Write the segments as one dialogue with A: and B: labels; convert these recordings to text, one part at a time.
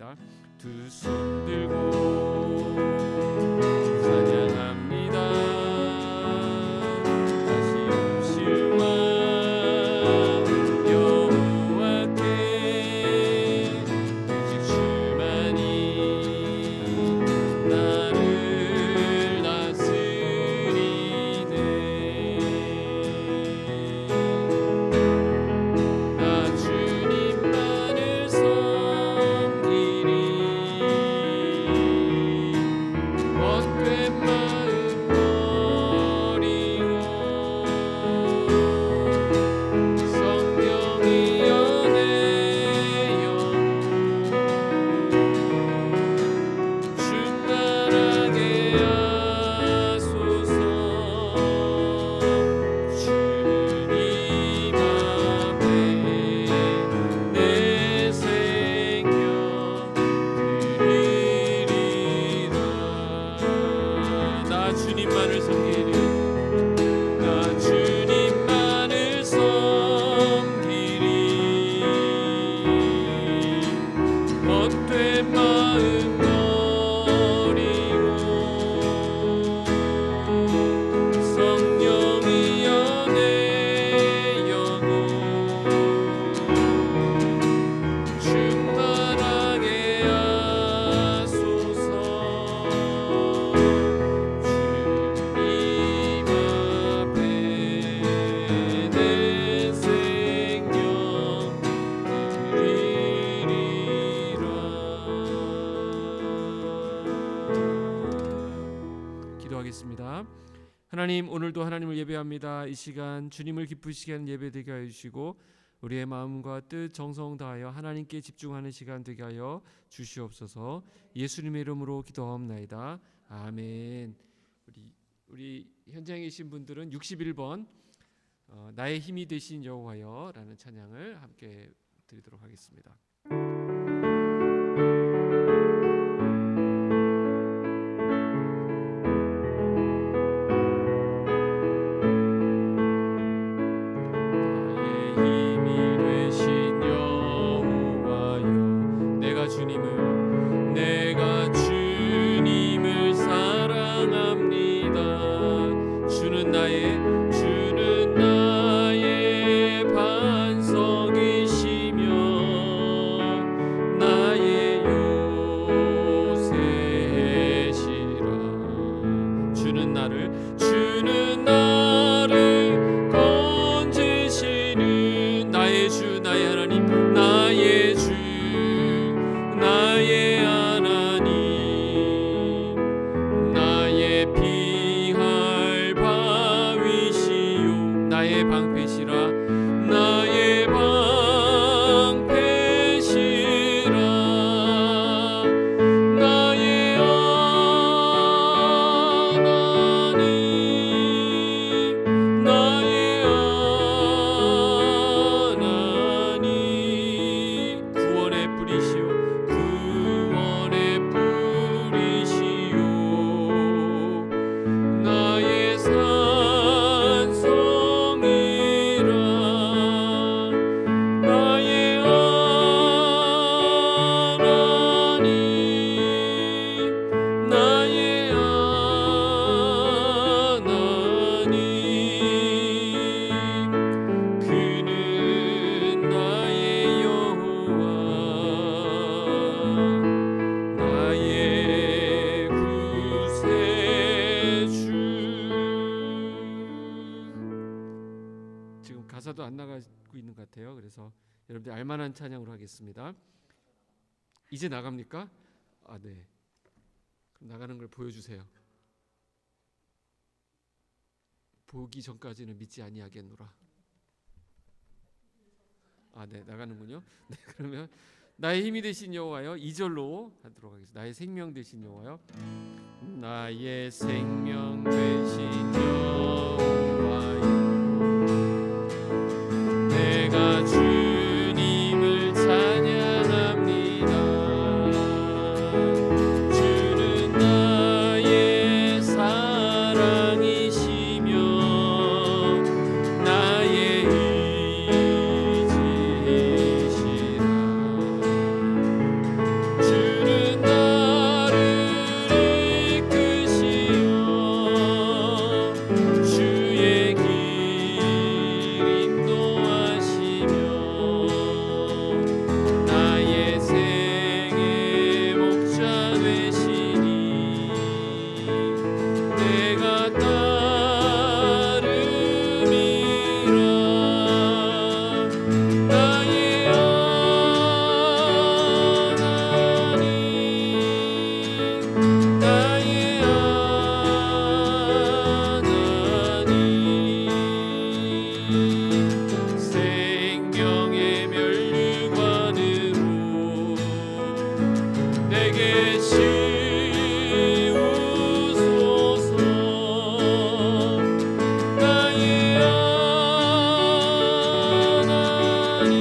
A: 찬양합니다. 두 손 들고 찬양합니다. 다시 오실 왕 여호와께 오직 주만이 나를 다스리네. 나 주님만을 섬기리. 못된 마음 버리고 성령이여 내 영혼 충만하게 하소서. 주님 앞에 내 생명 드리리라. 나 주님만을 섬기리. 나 주님만을 섬기리. 헛된 마음 버리고 성령이여 내 영혼 충만하게 하소서. 주님 앞에 내 생명 드리리라. 기도하겠습니다. 하나님, 오늘도 하나님을 예배합니다. 이 시간 주님을 기쁘시게 하는 예배 되게 하여 주시고 우리의 마음과 뜻 정성 다하여 하나님께 집중하는 시간 되게 하여 주시옵소서. 예수님의 이름으로 기도하옵나이다. 아멘. 우리 현장에 계신 분들은 61번 나의 힘이 되신 여호와여라는 찬양을 함께 드리도록 하겠습니다. 나의 힘이 되신 여호와여, 내가 주님을 사랑합니다. 주는 나의 반석이시며 나의 요새시라. 주는 나를 건지시는 나의 주, 나의 하나님, 나의 주, 나의 하나님, 나의 피할 바위시요, 나의 방패시라. 나의 방패시라. 나의 하나님, 나의 하나님, 구원의 뿌리시오, 구원의 뿌리시오. 나의 산성이라. 나의 하나님, 나의 하나님, 그는 나의 여호와, 나의 구세주. 지금 가사도 안 나가고 있는 것 같아요. 그래서 여러분들 알만한 찬양으로 하겠습니다. 이제 나갑니까? 아, 네. 그럼 나가는 걸 보여주세요. 보기 전까지는 믿지 아니하겠노라. 아, 네, 나가는군요. 네, 그러면 나의 힘이 되신 여호와여 2절로 하도록 하겠습니다. 나의 생명 되신 여호와여, 나의 생명 되신 여호와여, 내가 주님을 찬양합니다. 주는 나의 사랑이시며 나의 의지시라. 주 내게 씌우소서. 나의 하나님,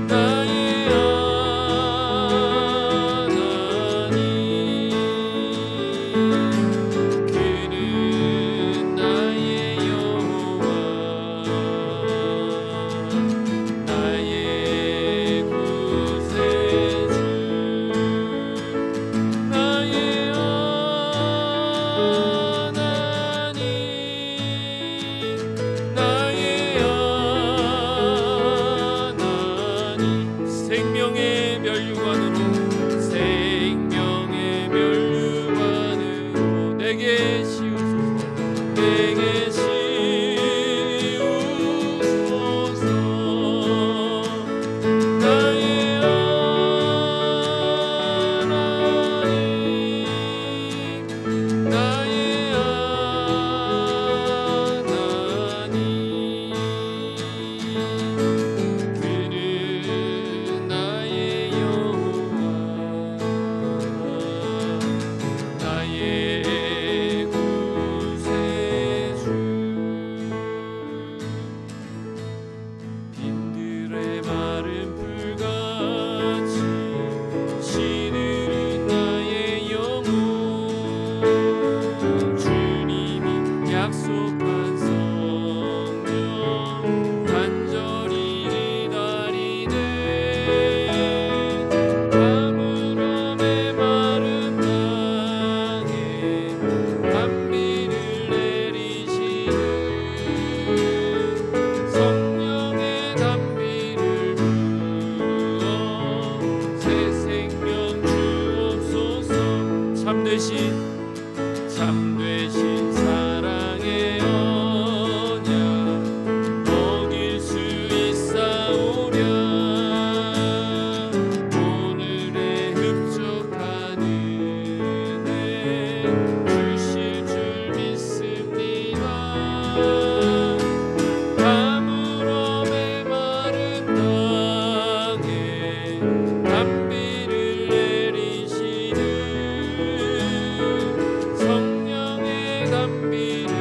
A: 나의 하나님, 그는 나의 여호와, 나의 구세주, 나의 하나님, 나의 하나님. 생명의 멸류관으로, 생명의 멸류관으로 내게 씌우소서. 내게 씌우소서. 나의 하나님, 나의 하나님, 그는 나의 여호와, 나의 구세주. 빈들의 마른 풀같이 시들은 나의 영혼, 주님이 약속한 성령 간절히 기다리네. 가물어 메마른 땅에 단비를 내리시는 성령의 단비를 부어 새 생명 주옵소서. 참되신 사랑의 언약 어길 수 있사오랴. 오늘의 흡족한 은혜 주실 줄 믿습니다. 가물어 메마른 땅에 단비를 내리시는 성령의 단비를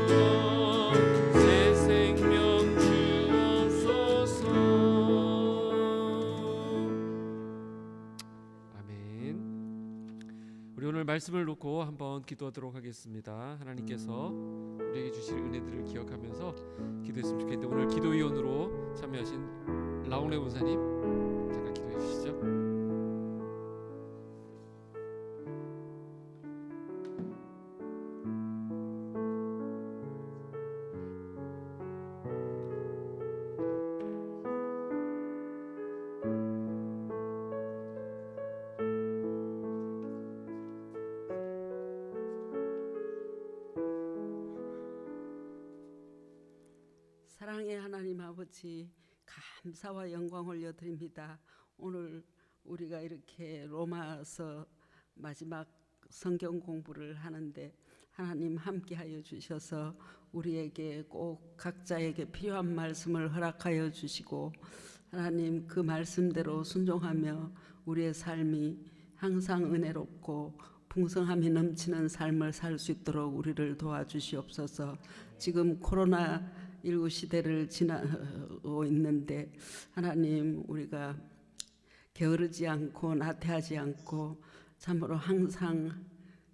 A: 부어 새 생명 주옵소서. 아멘. 우리 오늘 말씀을 놓고 한번 기도하도록 하겠습니다. 하나님께서 우리에게 주실 은혜들을 기억하면서 기도했으면 좋겠는데, 오늘 기도위원으로 참여하신 라옹레 본사님 잠깐 기도해 주시죠.
B: 사랑의 하나님 아버지, 감사와 영광 올려드립니다. 오늘 우리가 이렇게 로마서 마지막 성경 공부를 하는데 하나님 함께하여 주셔서 우리에게 꼭 각자에게 필요한 말씀을 허락하여 주시고, 하나님 그 말씀대로 순종하며 우리의 삶이 항상 은혜롭고 풍성함이 넘치는 삶을 살 수 있도록 우리를 도와주시옵소서. 지금 코로나19 시대를 지나고 있는데 하나님, 우리가 게으르지 않고 나태하지 않고 참으로 항상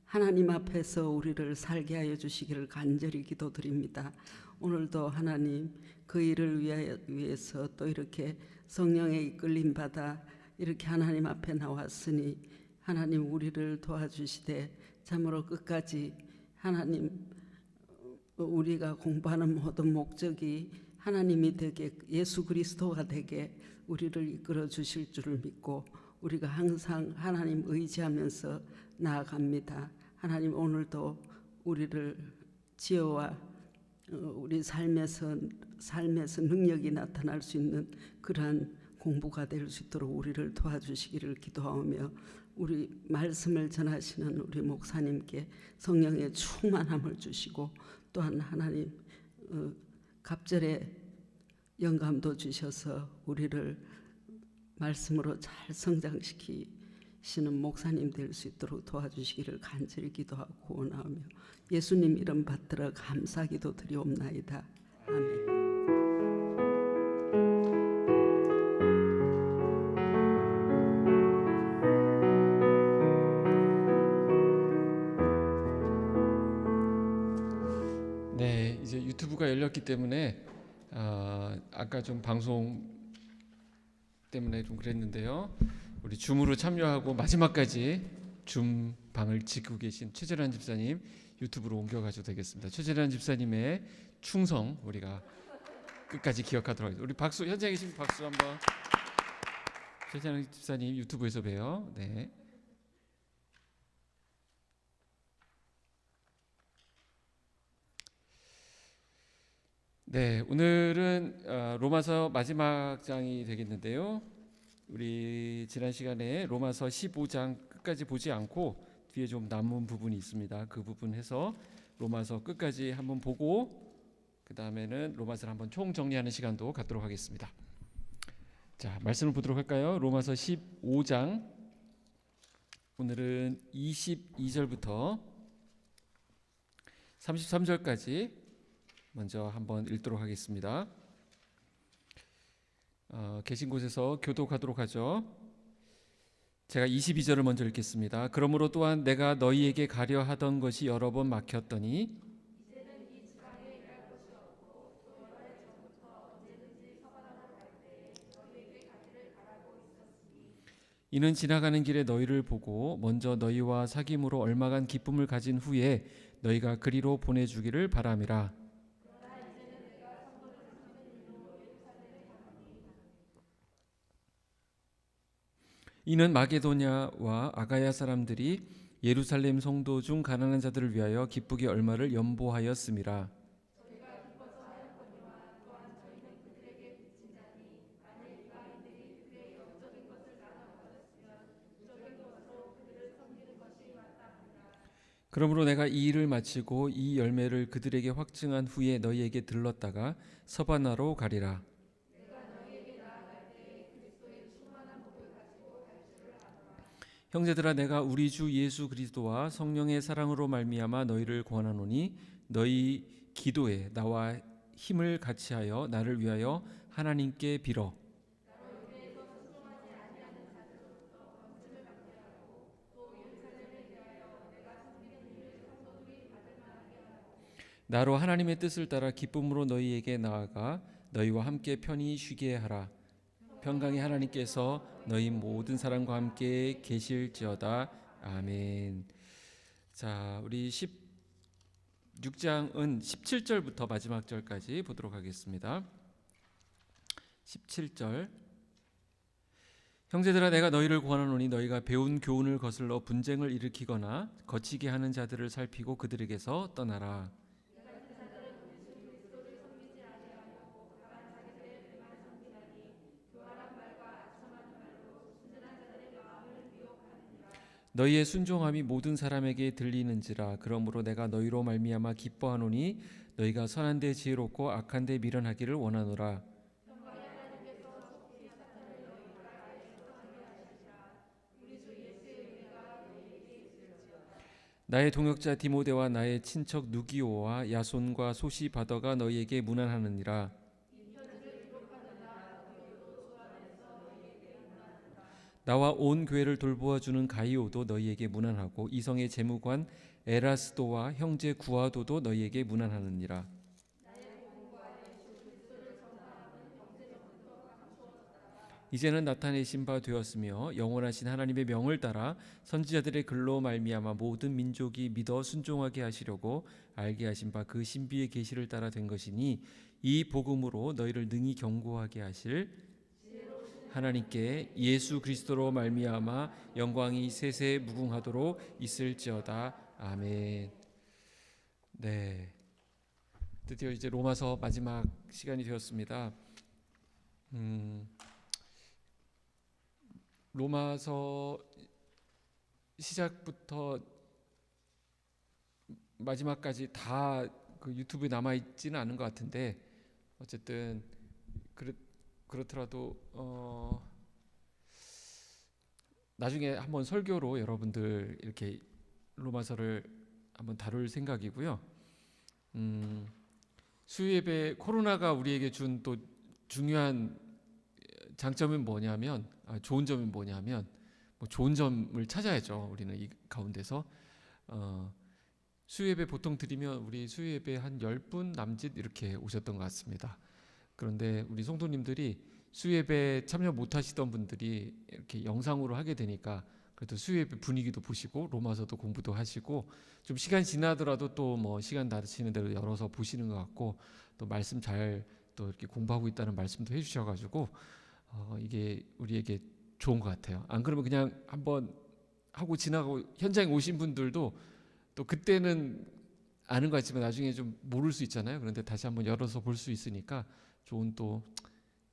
B: 하나님 앞에서 우리를 살게 하여 주시기를 간절히 기도드립니다. 오늘도 하나님 그 일을 위해서 또 이렇게 성령의 이끌림 받아 이렇게 하나님 앞에 나왔으니 하나님 우리를 도와주시되 참으로 끝까지 하나님 우리가 공부하는 모든 목적이 하나님이 되게, 예수 그리스도가 되게 우리를 이끌어 주실 줄을 믿고 우리가 항상 하나님 의지하면서 나아갑니다. 하나님 오늘도 우리를 지혜와 우리 삶에서 능력이 나타날 수 있는 그러한 공부가 될 수 있도록 우리를 도와주시기를 기도하며, 우리 말씀을 전하시는 우리 목사님께 성령의 충만함을 주시고 또한 하나님 갑절의 영감도 주셔서 우리를 말씀으로 잘 성장시키시는 목사님 될 수 있도록 도와주시기를 간절히 기도하고 원하며 예수님 이름 받들어 감사기도 드리옵나이다. 아멘.
A: 네, 이제 유튜브가 열렸기 때문에 아까 좀 방송 때문에 좀 그랬는데요. 우리 줌으로 참여하고 마지막까지 줌 방을 지키고 계신 최재란 집사님 유튜브로 옮겨가셔도 되겠습니다. 최재란 집사님의 충성 우리가 끝까지 기억하도록 하겠습니다. 우리 박수, 현장에 계신 박수 한번. 최재란 집사님 유튜브에서 봬요. 네. 네, 오늘은 로마서 마지막 장이 되겠는데요. 우리 지난 시간에 로마서 15장 끝까지 보지 않고 뒤에 좀 남은 부분이 있습니다. 그 부분 해서 로마서 끝까지 한번 보고 그 다음에는 로마서를 한번 총 정리하는 시간도 갖도록 하겠습니다. 자, 말씀을 보도록 할까요? 로마서 15장 오늘은 22절부터 33절까지 먼저 한번 읽도록 하겠습니다. 계신 곳에서 교독하도록 하죠. 제가 22절을 먼저 읽겠습니다. 그러므로 또한 내가 너희에게 가려 하던 것이 여러 번 막혔더니 이는 지나가는 길에 너희를 보고 먼저 너희와 사귐으로 얼마간 기쁨을 가진 후에 너희가 그리로 보내주기를 바람이라. 이는 마게도냐와 아가야 사람들이 예루살렘 성도 중 가난한 자들을 위하여 기쁘게 얼마를 연보하였음이라. 그러므로 내가 이 일을 마치고 이 열매를 그들에게 확증한 후에 너희에게 들렀다가 서바나로 가리라. 형제들아, 내가 우리 주 예수 그리스도와 성령의 사랑으로 말미암아 너희를 권하노니 너희 기도에 나와 힘을 같이하여 나를 위하여 하나님께 빌어. 나로 하나님의 뜻을 따라 기쁨으로 너희에게 나아가 너희와 함께 편히 쉬게 하라. 평강의 하나님께서 너희 모든 사람과 함께 계실지어다. 아멘. 자, 우리 16장은 17절부터 마지막 절까지 보도록 하겠습니다. 17절. 형제들아, 내가 너희를 권하노니 너희가 배운 교훈을 거슬러 분쟁을 일으키거나 거치게 하는 자들을 살피고 그들에게서 떠나라. 너희의 순종함이 모든 사람에게 들리는지라. 그러므로 내가 너희로 말미암아 기뻐하노니 너희가 선한 데 지혜롭고 악한 데 미련하기를 원하노라. 나의 동역자 디모데와 나의 친척 누기오와 야손과 소시바더가 너희에게 문안하느니라. 나와 온 교회를 돌보아 주는 가이오도 너희에게 문안하고 이성의 재무관 에라스도와 형제 구아도도 너희에게 문안하느니라. 이제는 나타내신 바 되었으며 영원하신 하나님의 명을 따라 선지자들의 글로 말미암아 모든 민족이 믿어 순종하게 하시려고 알게 하신 바 그 신비의 계시를 따라 된 것이니 이 복음으로 너희를 능히 경고하게 하실 하나님께 예수 그리스도로 말미암아 영광이 세세 무궁하도록 있을지어다. 아멘. 네, 드디어 이제 로마서 마지막 시간이 되었습니다. 로마서 시작부터 마지막까지 다 그 유튜브에 남아 있지는 않은 것 같은데 어쨌든 그렇더라도 나중에 한번 설교로 여러분들 이렇게 로마서를 한번 다룰 생각이고요. 수요예배, 코로나가 우리에게 준 또 중요한 장점은 뭐냐면, 좋은 점은 뭐냐면, 뭐 좋은 점을 찾아야죠. 우리는 이 가운데서 수요예배 보통 드리면 우리 수요예배 한 10분 남짓 이렇게 오셨던 것 같습니다. 그런데 우리 성도님들이 수요예배 참여 못하시던 분들이 이렇게 영상으로 하게 되니까 그래도 수요예배 분위기도 보시고 로마서도 공부도 하시고, 좀 시간 지나더라도 또 뭐 시간 나시는 대로 열어서 보시는 것 같고, 또 말씀 잘 또 이렇게 공부하고 있다는 말씀도 해주셔가지고 이게 우리에게 좋은 것 같아요. 안 그러면 그냥 한번 하고 지나가고 현장에 오신 분들도 또 그때는 아는 것 같지만 나중에 좀 모를 수 있잖아요. 그런데 다시 한번 열어서 볼 수 있으니까 좋은 또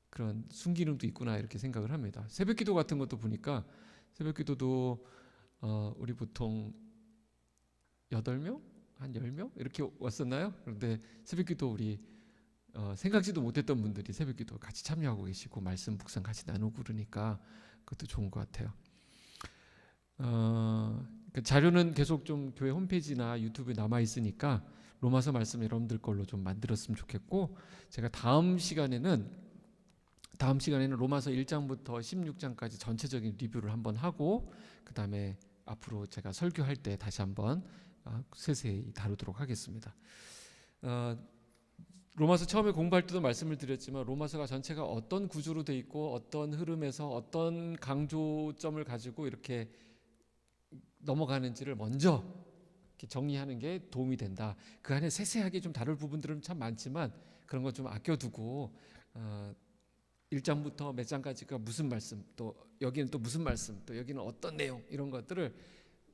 A: 그런 순기능도 있구나 이렇게 생각을 합니다. 새벽기도 같은 것도 보니까 새벽기도도 우리 보통 8명? 한 10명? 이렇게 왔었나요? 그런데 새벽기도 우리 생각지도 못했던 분들이 새벽기도 같이 참여하고 계시고 말씀 묵상 같이 나누고 그러니까 그것도 좋은 것 같아요. 그 자료는 계속 좀 교회 홈페이지나 유튜브에 남아 있으니까 로마서 말씀 여러분들 걸로 좀 만들었으면 좋겠고, 제가 다음 시간에는 로마서 1장부터 16장까지 전체적인 리뷰를 한번 하고, 그 다음에 앞으로 제가 설교할 때 다시 한번 세세히 다루도록 하겠습니다. 로마서 처음에 공부할 때도 말씀을 드렸지만 로마서가 전체가 어떤 구조로 돼 있고 어떤 흐름에서 어떤 강조점을 가지고 이렇게 넘어가는지를 먼저 이렇게 정리하는 게 도움이 된다. 그 안에 세세하게 좀 다룰 부분들은 참 많지만 그런 거 좀 아껴두고 1장부터 몇 장까지가 무슨 말씀, 또 여기는 또 무슨 말씀, 또 여기는 어떤 내용, 이런 것들을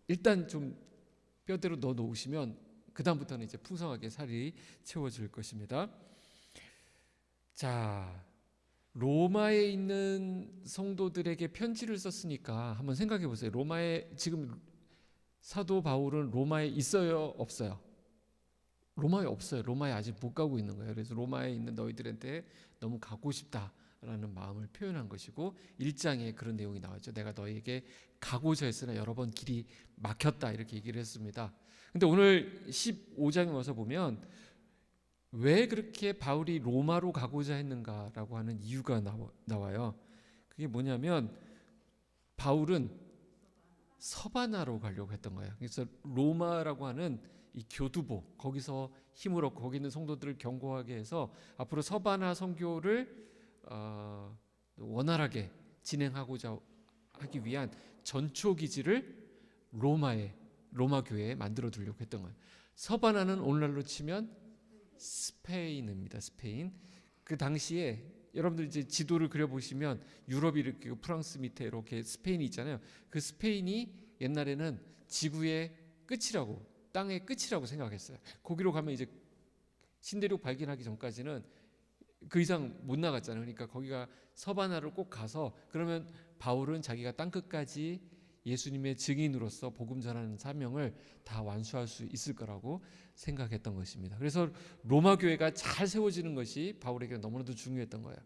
A: 일단 좀 뼈대로 넣어 놓으시면 그 다음부터는 이제 풍성하게 살이 채워질 것입니다. 자, 로마에 있는 성도들에게 편지를 썼으니까 한번 생각해 보세요. 로마에 지금 사도 바울은 로마에 있어요, 없어요? 로마에 없어요. 로마에 아직 못 가고 있는 거예요. 그래서 로마에 있는 너희들한테 너무 가고 싶다라는 마음을 표현한 것이고, 1장에 그런 내용이 나왔죠. 내가 너희에게 가고자 했으나 여러 번 길이 막혔다, 이렇게 얘기를 했습니다. 근데 오늘 15장에 와서 보면 왜 그렇게 바울이 로마로 가고자 했는가라고 하는 이유가 나와요. 그게 뭐냐면 바울은 서바나로 가려고 했던 거예요. 그래서 로마라고 하는 이 교두보, 거기서 힘을 얻고 거기 있는 성도들을 견고하게 해서 앞으로 서바나 선교를 원활하게 진행하고자 하기 위한 전초 기지를 로마 교회에 만들어 두려고 했던 거예요. 서바나는 오늘날로 치면 스페인입니다. 스페인. 그 당시에 여러분들 이제 지도를 그려 보시면 유럽이 이렇게 프랑스 밑에 이렇게 스페인이 있잖아요. 그 스페인이 옛날에는 지구의 끝이라고, 땅의 끝이라고 생각했어요. 거기로 가면 이제 신대륙 발견하기 전까지는 그 이상 못 나갔잖아요. 그러니까 거기가 서바나를 꼭 가서, 그러면 바울은 자기가 땅 끝까지 예수님의 증인으로서 복음 전하는 사명을 다 완수할 수 있을 거라고 생각했던 것입니다. 그래서 로마 교회가 잘 세워지는 것이 바울에게 너무나도 중요했던 거예요.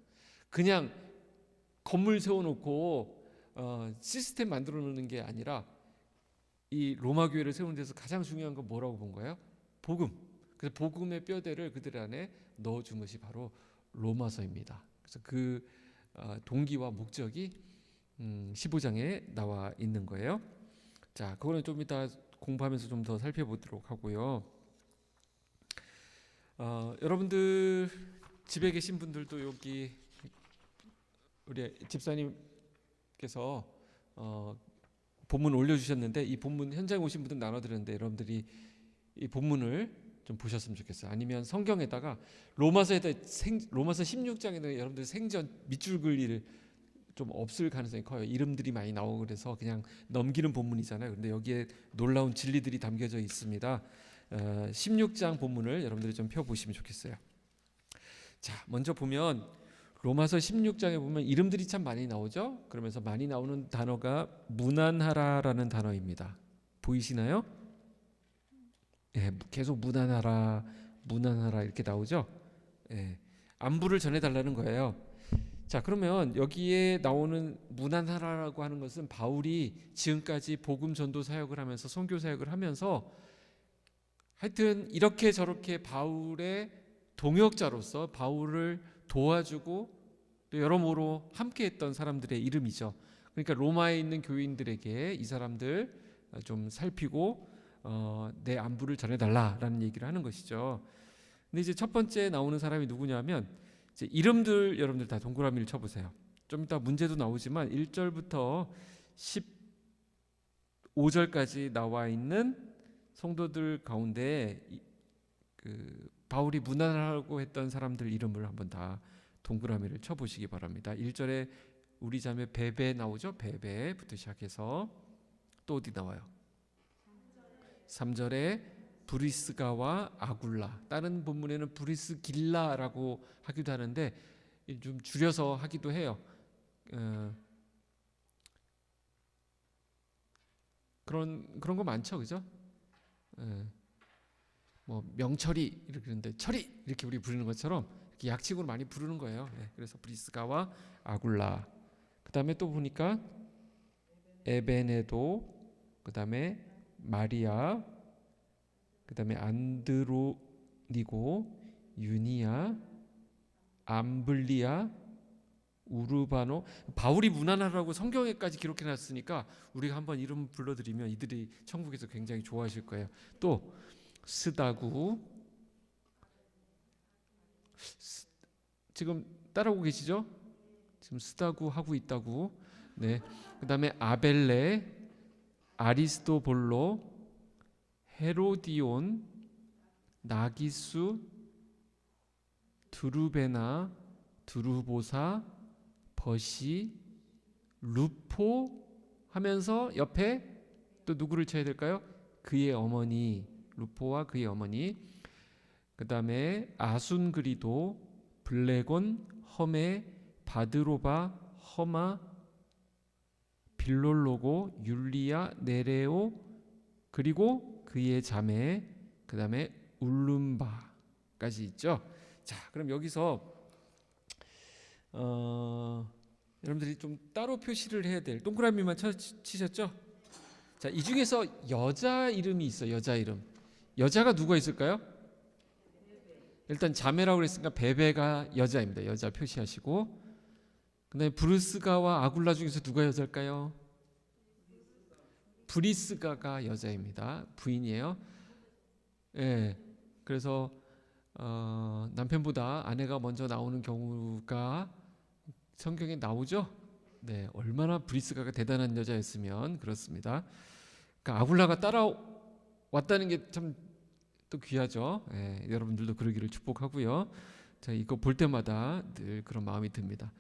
A: 그냥 건물 세워놓고 시스템 만들어 놓는 게 아니라 이 로마 교회를 세우는 데서 가장 중요한 건 뭐라고 본 거예요? 복음. 그래서 복음의 뼈대를 그들 안에 넣어준 것이 바로 로마서입니다. 그래서 그 동기와 목적이 15장에 나와 있는 거예요. 자, 그거는 좀 이따 공부하면서 좀 더 살펴보도록 하고요. 여러분들 집에 계신 분들도 여기 우리 집사님께서 본문 올려주셨는데, 이 본문 현장에 오신 분들 나눠드렸는데 여러분들이 이 본문을 좀 보셨으면 좋겠어요. 아니면 성경에다가 로마서 16장에는 여러분들 생전 밑줄 그리를 좀 없을 가능성이 커요. 이름들이 많이 나오고 그래서 그냥 넘기는 본문이잖아요. 그런데 여기에 놀라운 진리들이 담겨져 있습니다. 16장 본문을 여러분들이 좀 펴보시면 좋겠어요. 자, 먼저 보면 로마서 16장에 보면 이름들이 참 많이 나오죠. 그러면서 많이 나오는 단어가 무난하라라는 단어입니다. 보이시나요? 예, 계속 무난하라 이렇게 나오죠. 예, 안부를 전해달라는 거예요. 자, 그러면 여기에 나오는 무난하라고 하는 것은 바울이 지금까지 복음 전도 사역을 하면서 선교 사역을 하면서 하여튼 이렇게 저렇게 바울의 동역자로서 바울을 도와주고 또 여러모로 함께했던 사람들의 이름이죠. 그러니까 로마에 있는 교인들에게 이 사람들 좀 살피고 내 안부를 전해달라라는 얘기를 하는 것이죠. 근데 이제 첫 번째 나오는 사람이 누구냐면 이제 이름들 여러분들 다 동그라미를 쳐보세요. 좀 이따 문제도 나오지만 1절부터 15절까지 나와 있는 성도들 가운데 그 바울이 무난하라고 했던 사람들 이름을 한번 다 동그라미를 쳐보시기 바랍니다. 1절에 우리 자매 베베 나오죠? 베베부터 시작해서 또 어디 나와요? 3절에 브리스가와 아굴라, 다른 본문에는 브리스길라라고 하기도 하는데 좀 줄여서 하기도 해요. 그런 거 많죠, 그죠? 뭐 명철이 이렇게 그러는데 철이 이렇게 우리 부르는 것처럼 이렇게 약칭으로 많이 부르는 거예요. 그래서 브리스가와 아굴라. 그 다음에 또 보니까 에베네도, 그 다음에 마리아, 그 다음에 안드로니고, 유니아, 암블리아, 우르바노. 바울이 무난하라고 성경에까지 기록해놨으니까 우리가 한번 이름 불러드리면 이들이 천국에서 굉장히 좋아하실 거예요. 또 스다구, 지금 따라오고 계시죠? 지금 스다구 하고 있다고. 네. 그 다음에 아벨레, 아리스토볼로, 헤로디온, 나기수, 드루베나, 드루보사, 버시, 루포 하면서 옆에 또 누구를 쳐야 될까요? 그의 어머니, 루포와 그의 어머니. 그 다음에 아순그리도, 블레곤, 험에, 바드로바, 허마, 빌롤로고, 율리아, 네레오, 그리고 그의 자매, 그 다음에 울룸바까지 있죠. 자, 그럼 여기서 여러분들이 좀 따로 표시를 해야 될, 동그라미만 치셨죠? 자, 이 중에서 여자 이름이 있어요. 여자 이름. 여자가 누가 있을까요? 일단 자매라고 그랬으니까 베베가 여자입니다. 여자 표시하시고, 그 다음에 브루스가와 아굴라 중에서 누가 여자일까요? 브리스가가 여자입니다. 부인이에요. 예. 그래서 남편보다 아내가 먼저 나오는 경우가 성경에 나오죠. 네, 얼마나 브리스가가 대단한 여자였으면 그렇습니다. 그러니까 아굴라가 따라왔다는 게 참 또 귀하죠. 예, 여러분들도 그러기를 축복하고요. 자, 이거 볼 때마다 늘 그런 마음이 듭니다.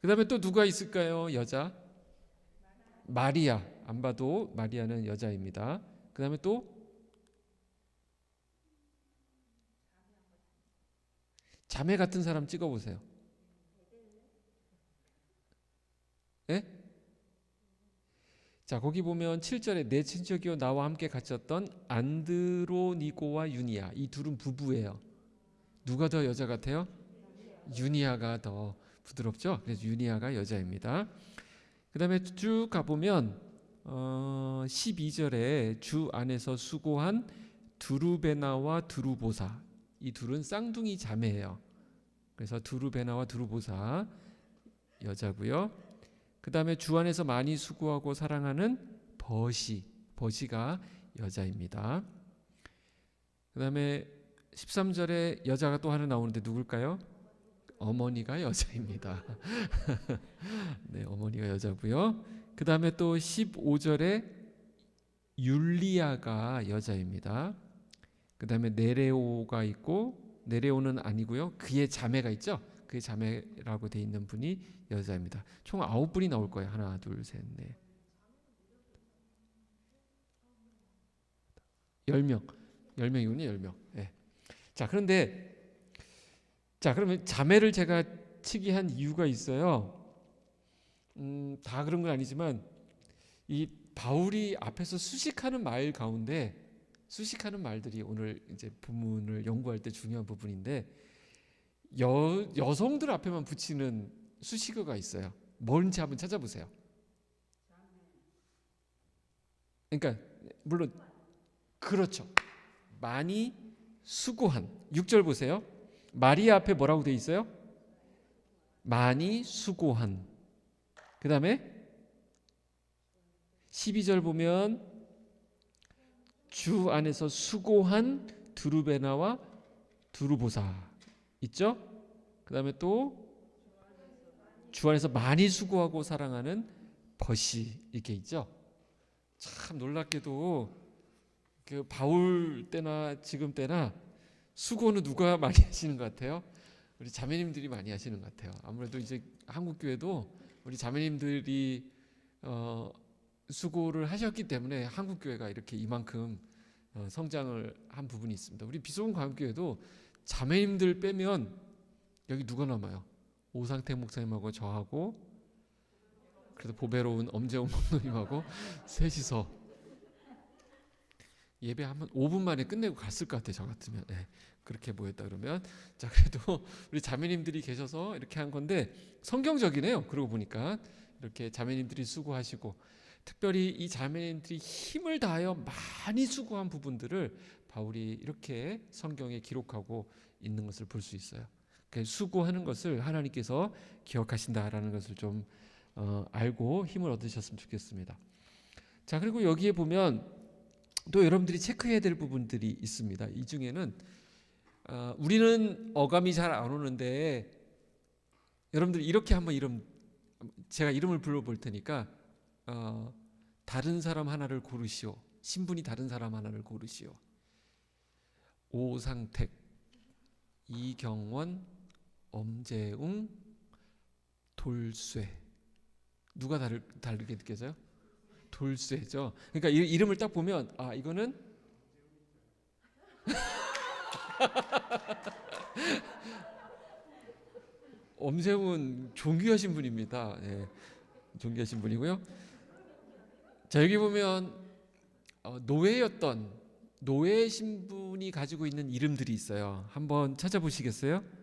A: 그 다음에 또 누가 있을까요? 여자? 마리아. 안 봐도 마리아는 여자입니다. 그 다음에 또 자매 같은 사람 찍어보세요. 예? 자, 거기 보면 7절에 내 친척이요 나와 함께 갇혔던 안드로니고와 유니아, 이 둘은 부부예요. 누가 더 여자 같아요? 유니아가 더 부드럽죠. 그래서 유니아가 여자입니다. 그 다음에 쭉 가보면 12절에 주 안에서 수고한 두루베나와 두루보사, 이 둘은 쌍둥이 자매예요. 그래서 두루베나와 두루보사 여자고요. 그 다음에 주 안에서 많이 수고하고 사랑하는 버시가 여자입니다. 그 다음에 13절에 여자가 또 하나 나오는데 누굴까요? 어머니가 여자입니다. 네, 어머니가 여자고요. 그 다음에 또 15절에 율리아가 여자입니다. 그 다음에 네레오가 있고, 네레오는 아니고요. 그의 자매가 있죠. 그의 자매라고 돼 있는 분이 여자입니다. 총 9분이 나올 거예요. 하나, 둘, 셋, 넷. 10명. 10명이군요. 10명. 네. 자, 그런데 그러면 자매를 제가 치기 한 이유가 있어요. 다 그런 건 아니지만 이 바울이 앞에서 수식하는 말 가운데, 수식하는 말들이 오늘 이제 본문을 연구할 때 중요한 부분인데, 여성들 앞에만 붙이는 수식어가 있어요. 뭔지 한번 찾아보세요. 그러니까 물론 그렇죠. 많이 수고한. 6절 보세요. 마리아 앞에 뭐라고 돼 있어요? 많이 수고한. 그 다음에 12절 보면 주 안에서 수고한 드루베나와 드루보사 있죠? 그 다음에 또 주 안에서 많이 수고하고 사랑하는 벗이 이렇게 있죠? 참 놀랍게도 그 바울 때나 지금 때나 수고는 누가 많이 하시는 것 같아요? 우리 자매님들이 많이 하시는 것 같아요. 아무래도 이제 한국 교회도 우리 자매님들이 수고를 하셨기 때문에 한국 교회가 이렇게 이만큼 성장을 한 부분이 있습니다. 우리 비소금 광교회도 자매님들 빼면 여기 누가 남아요? 오상택 목사님하고 저하고 그래도 보배로운 엄재웅 목사님하고 셋이서 예배 한번 5분 만에 끝내고 갔을 것 같아요. 저 같으면. 네, 그렇게 모였다 그러면. 자, 그래도 우리 자매님들이 계셔서 이렇게 한 건데 성경적이네요. 그러고 보니까 이렇게 자매님들이 수고하시고 특별히 이 자매님들이 힘을 다하여 많이 수고한 부분들을 바울이 이렇게 성경에 기록하고 있는 것을 볼 수 있어요. 수고하는 것을 하나님께서 기억하신다라는 것을 좀 알고 힘을 얻으셨으면 좋겠습니다. 자, 그리고 여기에 보면 또 여러분들이 체크해야 될 부분들이 있습니다. 이 중에는 우리는 어감이 잘 안 오는데 여러분들 이렇게 한번 제가 이름을 불러볼 테니까 다른 사람 하나를 고르시오. 신분이 다른 사람 하나를 고르시오. 오상택, 이경원, 엄재웅, 돌쇠. 누가 다르게 느껴져요? 돌쇠죠. 그러니까 이름을 딱 보면 이거는 엄재웅은 존귀하신 분입니다. 네, 존귀하신 분이고요. 자, 여기 보면 노예였던 노예 신분이 가지고 있는 이름들이 있어요. 한번 찾아보시겠어요?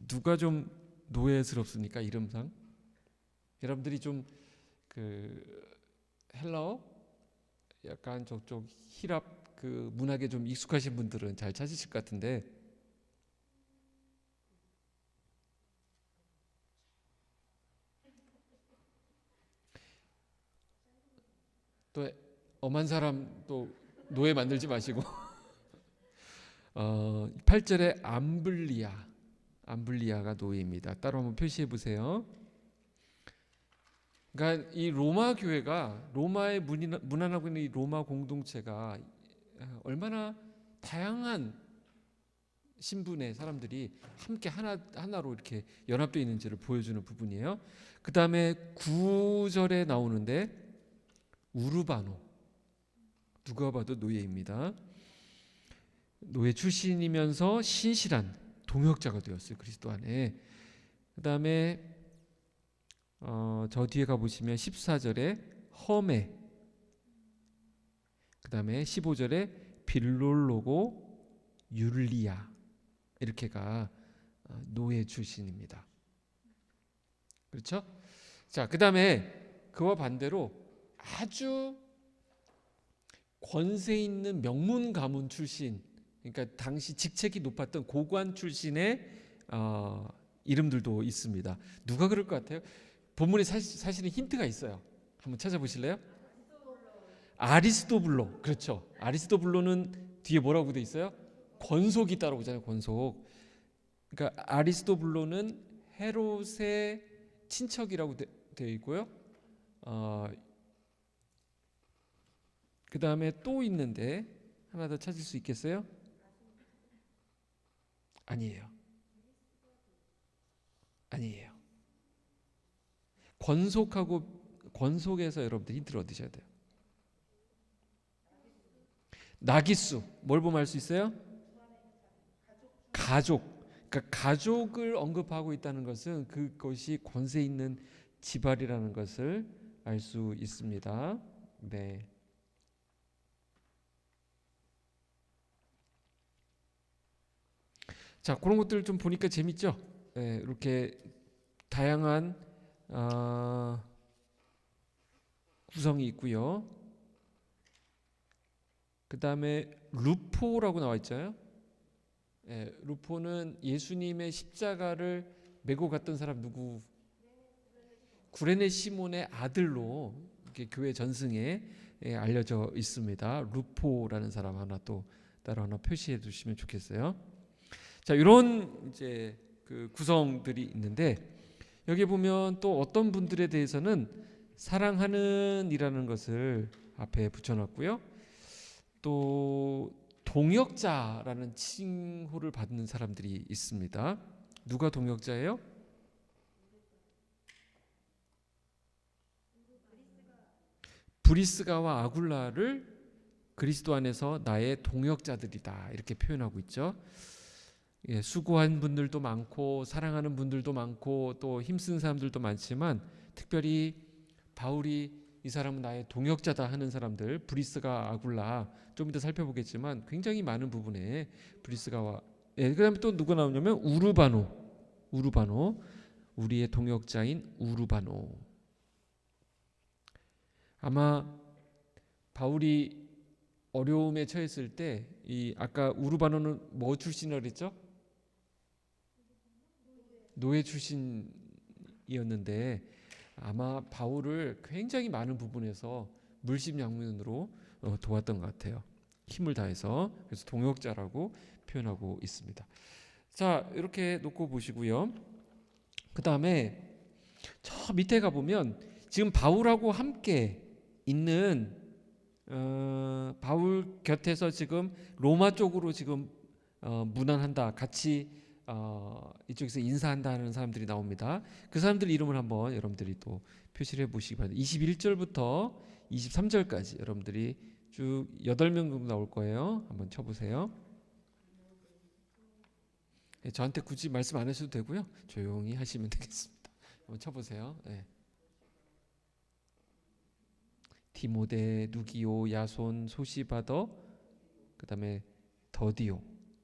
A: 누가 좀 노예스럽습니까? 이름상? 여러분들이 좀 그 헬라어 약간 저쪽 히랍 그 문학에 좀 익숙하신 분들은 잘 찾으실 것 같은데 또 엄한 사람 또 노예 만들지 마시고 8절에 암블리아가 노예입니다. 따로 한번 표시해 보세요. 그러니까 이 로마 교회가 로마에 문안하고 있는 이 로마 공동체가 얼마나 다양한 신분의 사람들이 함께 하나로 이렇게 연합되어 있는지를 보여주는 부분이에요. 그 다음에 9절에 나오는데 우르바노, 누가 봐도 노예입니다. 노예 출신이면서 신실한 동역자가 되었어요. 그리스도 안에. 그 다음에 저 뒤에 가보시면 14절에 험에, 그 다음에 15절에 빌롤로고 율리아, 이렇게가 노예 출신입니다. 그렇죠? 자, 그 다음에 그와 반대로 아주 권세 있는 명문 가문 출신, 그러니까 당시 직책이 높았던 고관 출신의 이름들도 있습니다. 누가 그럴 것 같아요? 본문에 사실은 힌트가 있어요. 한번 찾아보실래요? 아리스토블로. 그렇죠. 아리스토블로는 뒤에 뭐라고 돼 있어요? 권속이 따라오잖아요. 권속. 그러니까 아리스토블로는 헤롯의 친척이라고 되어 있고요. 그 다음에 또 있는데 하나 더 찾을 수 있겠어요? 아니에요. 권속에서 여러분들 힌트를 얻으셔야 돼요. 나기수, 뭘 보면 알 수 있어요? 가족. 그러니까 가족을 언급하고 있다는 것은 그것이 권세 있는 지발이라는 것을 알 수 있습니다. 네. 자, 그런 것들을 좀 보니까 재밌죠? 네, 이렇게 다양한 구성이 있고요. 그 다음에 루포라고 나와 있잖아요. 루포는 예수님의 십자가를 메고 갔던 사람 누구? 구레네 시몬의 아들로 이렇게 교회 전승에 알려져 있습니다. 루포라는 사람 하나 또 따로 하나 표시해 두시면 좋겠어요. 자, 이런 이제 그 구성들이 있는데 여기 보면 또 어떤 분들에 대해서는 사랑하는이라는 것을 앞에 붙여놨고요. 또 동역자라는 칭호를 받는 사람들이 있습니다. 누가 동역자예요? 브리스가와 아굴라를 그리스도 안에서 나의 동역자들이다 이렇게 표현하고 있죠. 수고한 분들도 많고 사랑하는 분들도 많고 또 힘쓴 사람들도 많지만 특별히 바울이 이 사람은 나의 동역자다 하는 사람들, 브리스가, 아굴라 좀 이따 살펴보겠지만 굉장히 많은 부분에 브리스가와 그다음에 또 누가 나오냐면 우르바노 우리의 동역자인 우르바노. 아마 바울이 어려움에 처했을 때 이 아까 우르바노는 뭐 출신이라고 그랬죠? 노예 출신이었는데 아마 바울을 굉장히 많은 부분에서 물심양면으로 도왔던 것 같아요. 힘을 다해서. 그래서 동역자라고 표현하고 있습니다. 자, 이렇게 놓고 보시고요. 그 다음에 저 밑에 가보면 지금 바울하고 함께 있는 바울 곁에서 지금 로마 쪽으로 지금 문안한다, 같이 이쪽에서 인사한다 하는 사람들이 나옵니다. 그 사람들 이름을 한번 여러분들이 또 표시를 해보시기 바랍니다. 21절부터 23절까지 여러분들이 쭉 8명 정도 나올 거예요. 한번 쳐보세요. 저한테 굳이 말씀 안 하셔도 되고요. 조용히 하시면 되겠습니다. 한번 쳐보세요. 디모데, 누기오, 야손, 소시바더, 그 다음에 더디오.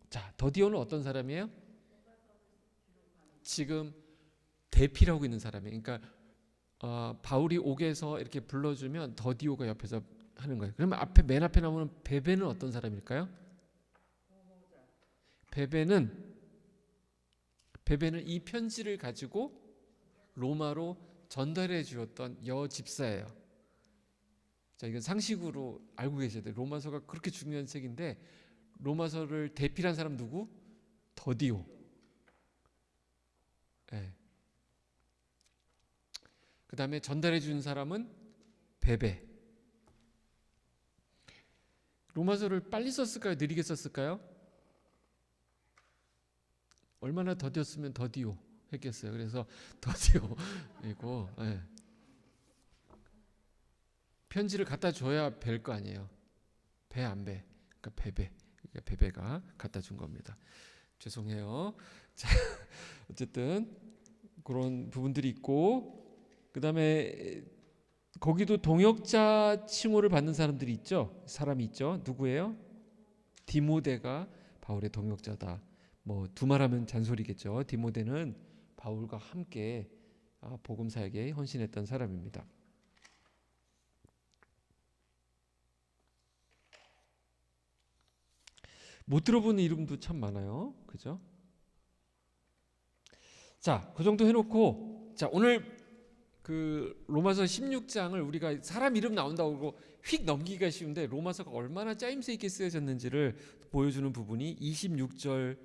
A: 자, 더디오는 어떤 사람이에요? 지금 대피를 하고 있는 사람이에요. 그러니까 바울이 옥에서 이렇게 불러주면 더디오가 옆에서 하는 거예요. 그러면 맨 앞에 나오는 베베는 어떤 사람일까요? 베베는 이 편지를 가지고 로마로 전달해 주었던 여집사예요. 자, 이건 상식으로 알고 계셔야 돼요. 로마서가 그렇게 중요한 책인데 로마서를 대필한 사람 누구? 더디오. 그 다음에 전달해 준 사람은 베베. 로마서를 빨리 썼을까요? 느리게 썼을까요? 얼마나 더뎠으면 더디오 했겠어요. 그래서 더디오이고 편지를 갖다 줘야 뵐 거 아니에요. 배 안 배. 그러니까 베베. 그러니까 베베가 갖다 준 겁니다. 죄송해요. 자, 어쨌든 그런 부분들이 있고 그 다음에 거기도 동역자 칭호를 받는 사람들이 있죠. 사람이 있죠. 누구예요? 디모데가 바울의 동역자다. 뭐 두말하면 잔소리겠죠. 디모데는 바울과 함께 복음 사역에 헌신했던 사람입니다. 못 들어본 이름도 참 많아요. 그죠? 자, 그 정도 해놓고 자, 오늘 그 로마서 16장을 우리가 사람 이름 나온다고 그러고 휙 넘기기가 쉬운데 로마서가 얼마나 짜임새 있게 쓰여졌는지를 보여주는 부분이 25절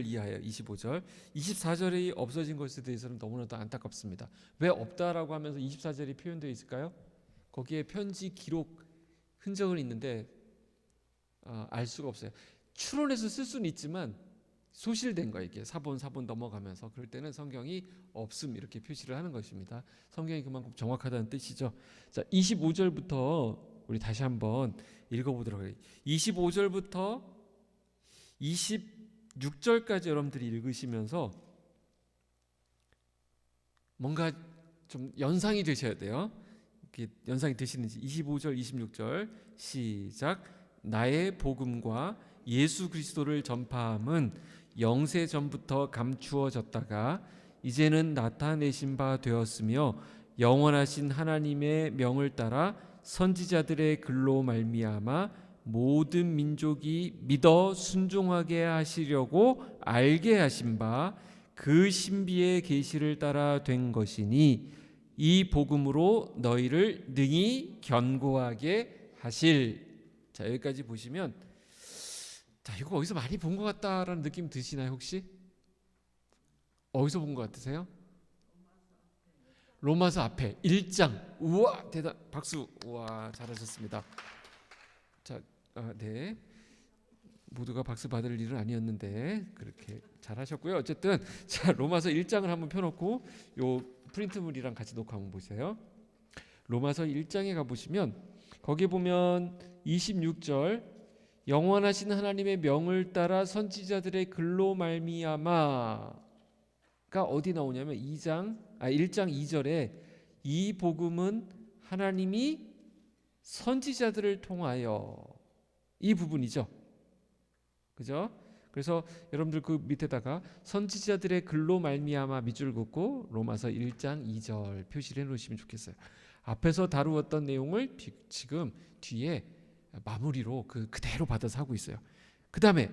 A: 이하예요. 25절. 24절이 없어진 것에 대해서는 너무나도 안타깝습니다. 왜 없다라고 하면서 24절이 표현되어 있을까요? 거기에 편지 기록 흔적은 있는데 알 수가 없어요. 추론해서 쓸 수는 있지만 소실된 거 이게 사본 넘어가면서 그럴 때는 성경이 없음 이렇게 표시를 하는 것입니다. 성경이 그만큼 정확하다는 뜻이죠. 자, 25절부터 우리 다시 한번 읽어보도록 하겠습니다. 25절부터 26절까지 여러분들이 읽으시면서 뭔가 좀 연상이 되셔야 돼요. 이렇게 연상이 되시는지 25절, 26절 시작. 나의 복음과 예수 그리스도를 전파함은 영세 전부터 감추어졌다가 이제는 나타내신 바 되었으며 영원하신 하나님의 명을 따라 선지자들의 글로 말미암아 모든 민족이 믿어 순종하게 하시려고 알게 하신 바 그 신비의 계시를 따라 된 것이니 이 복음으로 너희를 능히 견고하게 하실. 자, 여기까지 보시면 자, 이거 어디서 많이 본 것 같다라는 느낌 드시나요 혹시? 어디서 본 것 같으세요? 로마서 앞에 1장. 우와, 대단, 박수. 우와, 잘하셨습니다. 자, 네. 모두가 박수 받을 일은 아니었는데 그렇게 잘하셨고요. 어쨌든 자, 로마서 1장을 한번 펴놓고 요 프린트물이랑 같이 놓고 한번 보세요. 로마서 1장에 가보시면 거기 보면 26절 영원하신 하나님의 명을 따라 선지자들의 글로 말미암아가 어디 나오냐면 1장 2절에 이 복음은 하나님이 선지자들을 통하여, 이 부분이죠. 그죠? 그래서 여러분들 그 밑에다가 선지자들의 글로 말미암아 밑줄 긋고 로마서 1장 2절 표시를 해놓으시면 좋겠어요. 앞에서 다루었던 내용을 지금 뒤에 마무리로 그대로 받아서 하고 있어요. 그 다음에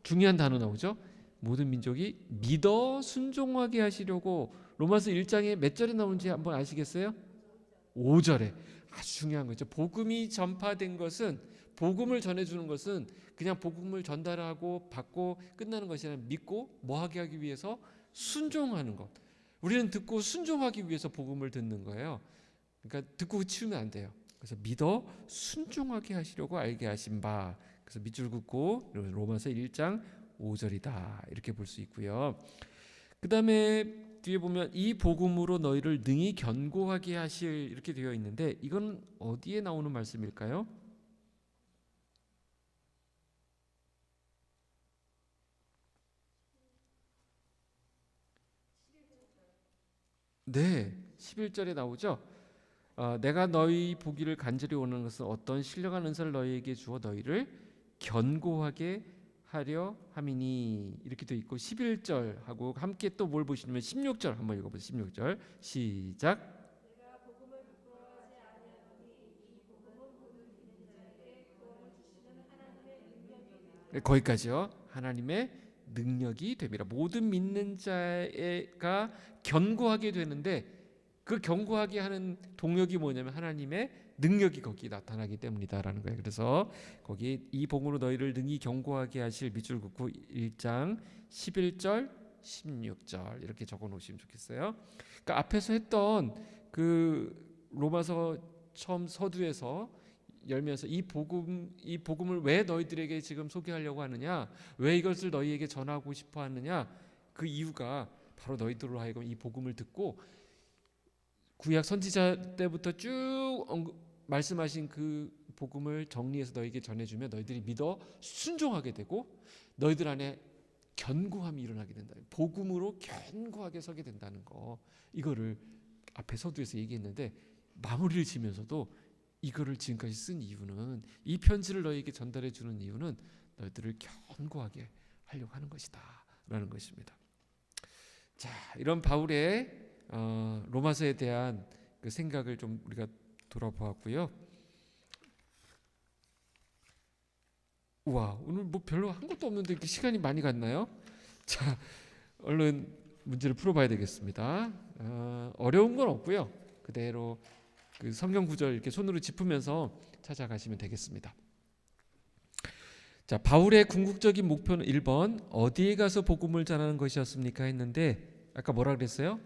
A: 중요한 단어 나오죠. 모든 민족이 믿어 순종하게 하시려고. 로마서 1장에 몇 절에 나오는지 한번 아시겠어요? 5절에. 아주 중요한 거죠. 복음이 전파된 것은, 복음을 전해주는 것은 그냥 복음을 전달하고 받고 끝나는 것이 아니라 믿고 뭐하게 하기 위해서 순종하는 것. 우리는 듣고 순종하기 위해서 복음을 듣는 거예요. 그러니까 듣고 치우면 안 돼요. 그래서 믿어 순종하게 하시려고 알게 하신 바. 그래서 밑줄 긋고 로마서 1장 5절이다 이렇게 볼 수 있고요. 그 다음에 뒤에 보면 이 복음으로 너희를 능히 견고하게 하실 이렇게 되어 있는데 이건 어디에 나오는 말씀일까요? 네, 11절에 나오죠. 내가 너희 보기를 간절히 원하는 것은 어떤 신령한 은사를 너희에게 주어 너희를 견고하게 하려 함이니 이렇게 되어 있고 11절하고 함께 또 뭘 보시냐면 16절 한번 읽어보세요. 16절 시작. 거기까지요. 하나님의 능력이 됨이라. 모든 믿는 자가 견고하게 되는데 그 견고하게 하는 동력이 뭐냐면 하나님의 능력이 거기 나타나기 때문이다라는 거예요. 그래서 거기 이 복음으로 너희를 능히 견고하게 하실 밑줄 긋고 1장 11절 16절 이렇게 적어 놓으시면 좋겠어요. 그러니까 앞에서 했던 그 로마서 처음 서두에서 열면서 이 복음을 왜 너희들에게 지금 소개하려고 하느냐, 왜 이것을 너희에게 전하고 싶어 하느냐, 그 이유가 바로 너희들로 하여금 이 복음을 듣고 구약 선지자 때부터 쭉 말씀하신 그 복음을 정리해서 너희에게 전해주면 너희들이 믿어 순종하게 되고 너희들 안에 견고함이 일어나게 된다. 복음으로 견고하게 서게 된다는 거, 이거를 앞에 서두에서 얘기했는데 마무리를 지면서도 이거를 지금까지 쓴 이유는, 이 편지를 너희에게 전달해 주는 이유는 너희들을 견고하게 하려고 하는 것이다 라는 것입니다. 자, 이런 바울의 로마서에 대한 그 생각을 좀 우리가 돌아보았고요. 우와, 오늘 뭐 별로 한 것도 없는데 이렇게 시간이 많이 갔나요? 자, 얼른 문제를 풀어봐야 되겠습니다. 어려운 건 없고요. 그대로 그 성경 구절 이렇게 손으로 짚으면서 찾아가시면 되겠습니다. 자, 바울의 궁극적인 목표는 1번 어디에 가서 복음을 전하는 것이었습니까 했는데 아까 뭐라 그랬어요?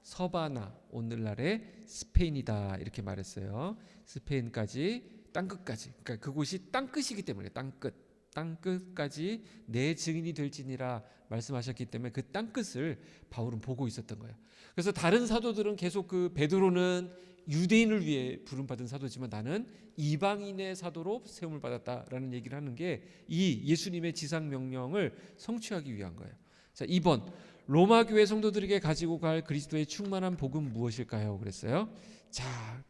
A: 서바나, 오늘날의 스페인이다 이렇게 말했어요. 스페인까지, 땅끝까지. 그러니까 그곳이 땅끝이기 때문에 땅끝까지 내 증인이 될지니라 말씀하셨기 때문에 그 땅끝을 바울은 보고 있었던 거예요. 그래서 다른 사도들은 계속 그 베드로는 유대인을 위해 부름받은 사도지만 나는 이방인의 사도로 세움을 받았다라는 얘기를 하는 게 이 예수님의 지상 명령을 성취하기 위한 거예요. 자, 2번 로마 교회 성도들에게 가지고 갈 그리스도의 충만한 복음 무엇일까요? 그랬어요. 자,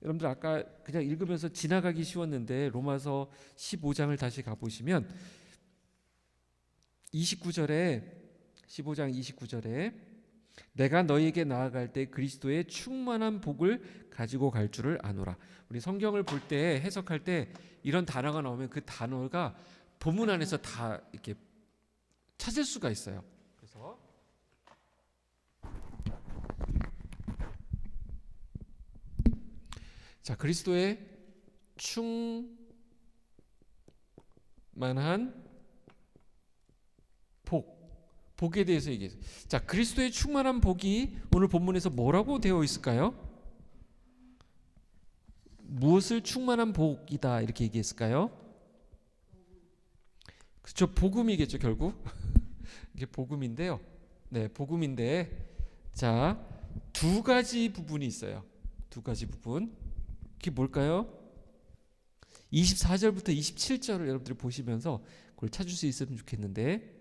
A: 여러분들 아까 그냥 읽으면서 지나가기 쉬웠는데 로마서 15장을 다시 가보시면 29절에 15장 29절에 내가 너희에게 나아갈 때 그리스도의 충만한 복을 가지고 갈 줄을 아노라. 우리 성경을 볼 때, 해석할 때 이런 단어가 나오면 그 단어가 본문 안에서 다 이렇게 찾을 수가 있어요. 그래서 자, 그리스도의 충만한 복에 대해서 얘기해요. 자, 그리스도의 충만한 복이 오늘 본문에서 뭐라고 되어 있을까요? 무엇을 충만한 복이다 이렇게 얘기했을까요? 그렇죠, 복음이겠죠 결국. 이게 복음인데요. 네, 복음인데 자, 두 가지 부분이 있어요. 두 가지 부분. 그게 뭘까요? 24절부터 27절을 여러분들이 보시면서 그걸 찾을 수 있으면 좋겠는데,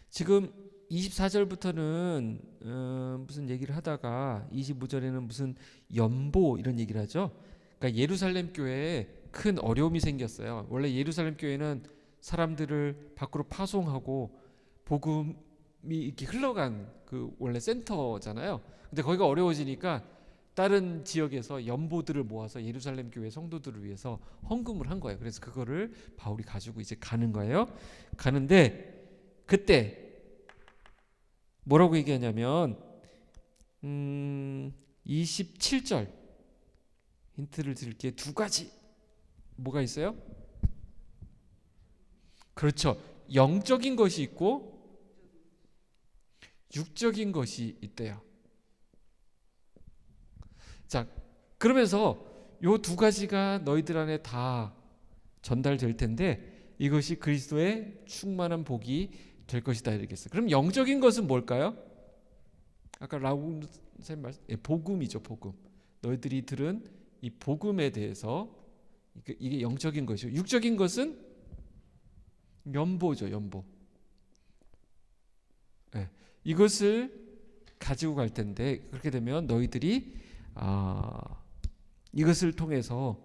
A: 지금 24절부터는 무슨 얘기를 하다가 25절에는 무슨 연보 이런 얘기를 하죠. 그러니까 예루살렘 교회에 큰 어려움이 생겼어요. 원래 예루살렘 교회는 사람들을 밖으로 파송하고 복음이 이렇게 흘러간 그 원래 센터잖아요. 근데 거기가 어려워지니까 다른 지역에서 연보들을 모아서 예루살렘 교회 성도들을 위해서 헌금을 한 거예요. 그래서 그거를 바울이 가지고 이제 가는 거예요. 가는데 그때 뭐라고 얘기하냐면 27절 힌트를 드릴게요. 두 가지 뭐가 있어요? 그렇죠. 영적인 것이 있고 육적인 것이 있대요. 자, 그러면서 요 두 가지가 너희들 안에 다 전달될 텐데 이것이 그리스도의 충만한 복이 될 것이다 이랬겠어요. 그럼 영적인 것은 뭘까요? 아까 라우 선생님 말씀, 복음이죠. 복음. 너희들이 들은 이 복음에 대해서 이게 영적인 것이고, 육적인 것은 연보죠. 연보. 네, 이것을 가지고 갈 텐데 그렇게 되면 너희들이 이것을 통해서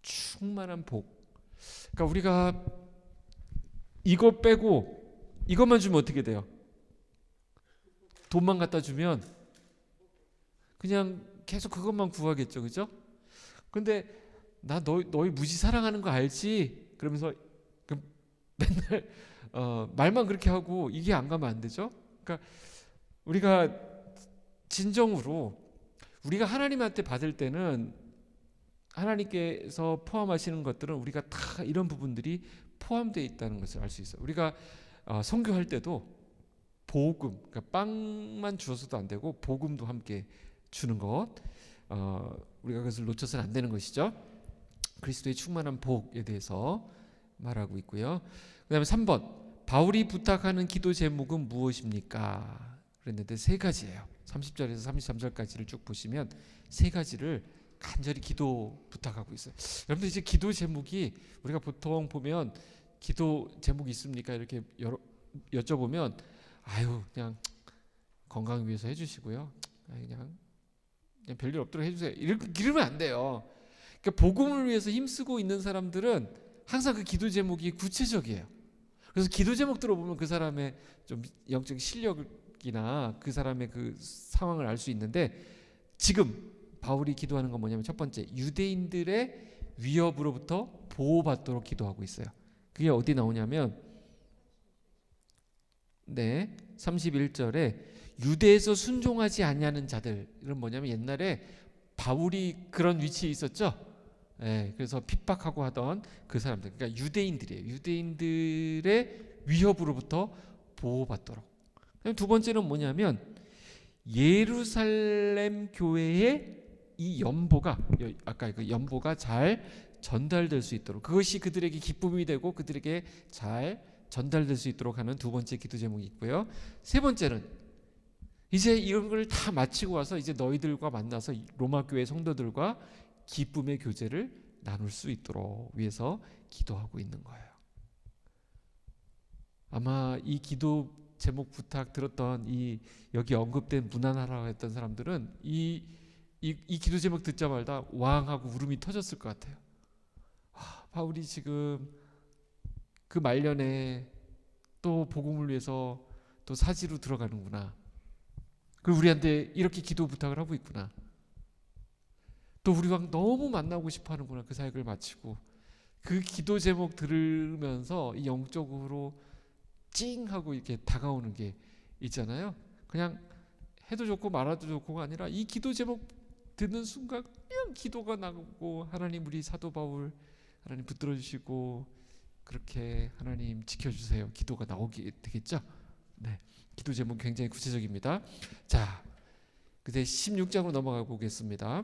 A: 충만한 복. 그러니까 우리가 이거 빼고 이것만 주면 어떻게 돼요? 돈만 갖다 주면 그냥 계속 그것만 구하겠죠, 그죠? 근데 나 너희 무지 사랑하는 거 알지? 그러면서 맨날 말만 그렇게 하고 이게 안 가면 안 되죠? 그러니까 우리가 진정으로 우리가 하나님한테 받을 때는 하나님께서 포함하시는 것들은 우리가 다 이런 부분들이 포함되어 있다는 것을 알 수 있어요. 우리가 선교할 때도 복음, 그러니까 빵만 주어서도 안 되고 복음도 함께 주는 것, 우리가 그것을 놓쳐서는 안 되는 것이죠. 그리스도의 충만한 복에 대해서 말하고 있고요. 그 다음에 3번 바울이 부탁하는 기도 제목은 무엇입니까? 그랬는데 세 가지예요. 30절에서 33절까지를 쭉 보시면 세 가지를 간절히 기도 부탁하고 있어요. 여러분들 이제 기도 제목이 우리가 보통 보면 기도 제목이 있습니까? 이렇게 여쭤보면 그냥 건강 위해서 해주시고요. 그냥 별일 없도록 해주세요. 이러면 안 돼요. 그러니까 복음을 위해서 힘쓰고 있는 사람들은 항상 그 기도 제목이 구체적이에요. 그래서 기도 제목 들어보면 그 사람의 좀 영적 실력이나 그 사람의 그 상황을 알 수 있는데, 지금 바울이 기도하는 건 뭐냐면 첫 번째, 유대인들의 위협으로부터 보호받도록 기도하고 있어요. 그게 어디 나오냐면 31절에 유대에서 순종하지 아니하는 자들, 이런 뭐냐면 옛날에 바울이 그런 위치에 있었죠. 그래서 핍박하고 하던 그 사람들, 그러니까 유대인들이에요. 유대인들의 위협으로부터 보호받도록. 두 번째는 뭐냐면 예루살렘 교회의 이 연보가, 아까 그 연보가 잘 전달될 수 있도록, 그것이 그들에게 기쁨이 되고 그들에게 잘 전달될 수 있도록 하는 두 번째 기도 제목이 있고요. 세 번째는 이제 이런 걸 다 마치고 와서 이제 너희들과 만나서 로마 교회 성도들과 기쁨의 교제를 나눌 수 있도록 위해서 기도하고 있는 거예요. 아마 이 기도 제목 부탁 들었던 이 여기 언급된 문안하라고 했던 사람들은 이 기도 제목 듣자마자 왕하고 울음이 터졌을 것 같아요. 바울이 지금 그 말년에 또 복음을 위해서 또 사지로 들어가는구나. 그리고 우리한테 이렇게 기도 부탁을 하고 있구나. 또 우리가 너무 만나고 싶어 하는구나. 그 사역을 마치고 그 기도 제목 들으면서 이 영적으로 찡 하고 이렇게 다가오는 게 있잖아요. 그냥 해도 좋고 말아도 좋고가 아니라 이 기도 제목 듣는 순간 그냥 기도가 나고 하나님 우리 사도 바울 하나님 붙들어 주시고 그렇게 하나님 지켜주세요. 기도가 나오게 되겠죠. 네, 기도 제목 굉장히 구체적입니다. 자, 그때 16장으로 넘어가 보겠습니다.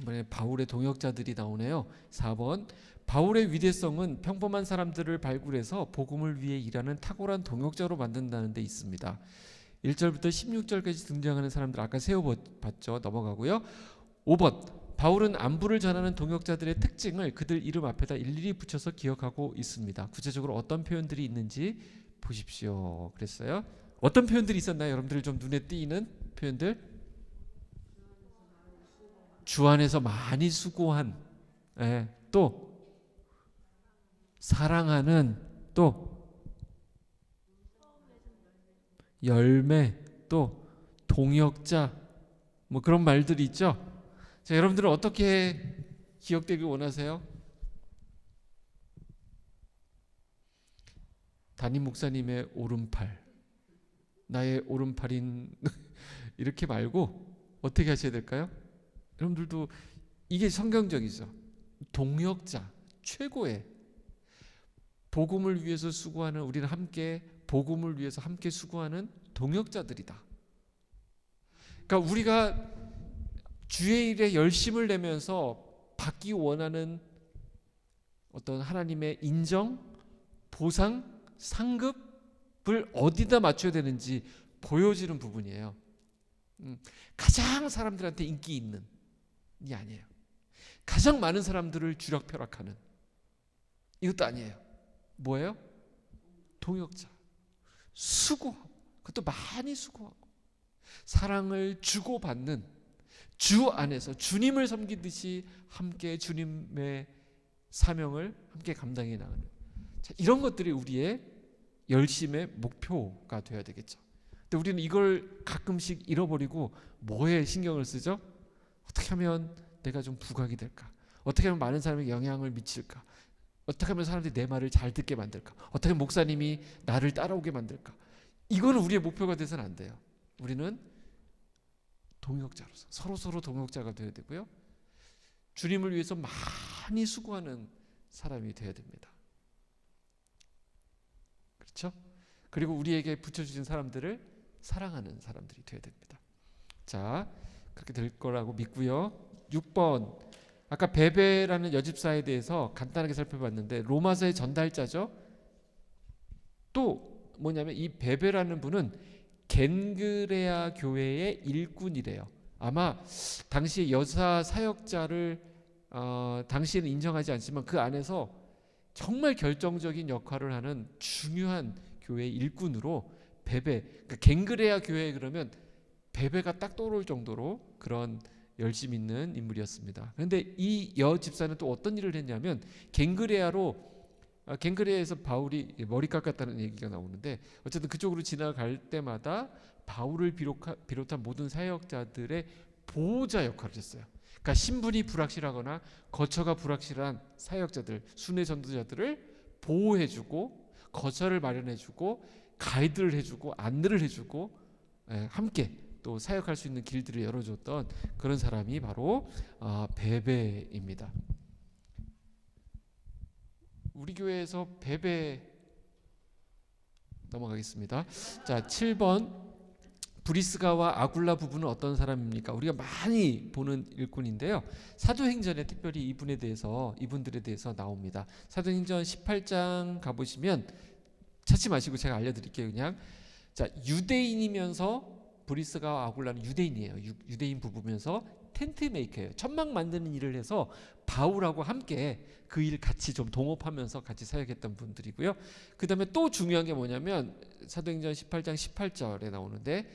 A: 이번에 바울의 동역자들이 나오네요. 4번 바울의 위대성은 평범한 사람들을 발굴해서 복음을 위해 일하는 탁월한 동역자로 만든다는 데 있습니다. 1절부터 16절까지 등장하는 사람들 아까 세워봤죠. 넘어가고요. 5번 바울은 안부를 전하는 동역자들의 특징을 그들 이름 앞에다 일일이 붙여서 기억하고 있습니다. 구체적으로 어떤 표현들이 있는지 보십시오. 그랬어요. 어떤 표현들이 있었나요? 여러분들 좀 눈에 띄는 표현들. 주 안에서 많이 수고한, 또 사랑하는, 또 열매, 또 동역자, 뭐 그런 말들이 있죠. 자, 여러분들은 어떻게 기억되길 원하세요? 담임 목사님의 오른팔, 나의 오른팔인 이렇게 말고 어떻게 하셔야 될까요? 여러분들도 이게 성경적이죠. 동역자, 최고의 복음을 위해서 수고하는, 우리는 함께 복음을 위해서 함께 수고하는 동역자들이다. 그러니까 우리가 주의 일에 열심을 내면서 받기 원하는 어떤 하나님의 인정, 보상, 상급을 어디다 맞춰야 되는지 보여지는 부분이에요. 가장 사람들한테 인기 있는 이 아니에요. 가장 많은 사람들을 주력펴락하는 이것도 아니에요. 뭐예요? 동역자. 수고하고, 그것도 많이 수고하고 사랑을 주고받는, 주 안에서 주님을 섬기듯이 함께 주님의 사명을 함께 감당해 나가는, 자, 이런 것들이 우리의 열심의 목표가 되어야 되겠죠. 근데 우리는 이걸 가끔씩 잃어버리고 뭐에 신경을 쓰죠? 어떻게 하면 내가 좀 부각이 될까? 어떻게 하면 많은 사람에게 영향을 미칠까? 어떻게 하면 사람들이 내 말을 잘 듣게 만들까? 어떻게 하면 목사님이 나를 따라오게 만들까? 이거는 우리의 목표가 돼서는 안 돼요. 우리는 동역자로서 서로 동역자가 되어야 되고요. 주님을 위해서 많이 수고하는 사람이 되어야 됩니다. 그렇죠? 그리고 우리에게 붙여주신 사람들을 사랑하는 사람들이 되어야 됩니다. 자, 그렇게 될 거라고 믿고요. 6번 아까 베베라는 여집사에 대해서 간단하게 살펴봤는데 로마서의 전달자죠. 또 뭐냐면 이 베베라는 분은 겐그레아 교회의 일꾼이래요. 아마 당시 여사 사역자를 당시에는 인정하지 않지만 그 안에서 정말 결정적인 역할을 하는 중요한 교회의 일꾼으로 베베, 그러니까 겐그레아 교회 그러면 베베가 딱 떠오를 정도로 그런 열심 있는 인물이었습니다. 그런데 이 여 집사는 또 어떤 일을 했냐면 겐그레아에서 바울이 머리 깎았다는 얘기가 나오는데 어쨌든 그쪽으로 지나갈 때마다 바울을 비롯한 모든 사역자들의 보호자 역할을 했어요. 그러니까 신분이 불확실하거나 거처가 불확실한 사역자들, 순회 전도자들을 보호해주고 거처를 마련해주고 가이드를 해주고 안내를 해주고 함께 또 사역할 수 있는 길들을 열어줬던 그런 사람이 바로 베베입니다. 우리 교회에서 베베 넘어가겠습니다. 자, 7번 브리스가와 아굴라 부부는 어떤 사람입니까? 우리가 많이 보는 일꾼인데요. 사도행전에 특별히 이분들에 대해서 나옵니다. 사도행전 18장 가보시면 찾지 마시고 제가 알려드릴게요. 그냥 자, 유대인이면서 브리스가와 아굴라는 유대인이에요. 유대인 부부면서 텐트 메이커예요. 천막 만드는 일을 해서 바울하고 함께 그 일 같이 좀 동업하면서 같이 사역했던 분들이고요. 그 다음에 또 중요한 게 뭐냐면 사도행전 18장 18절에 나오는데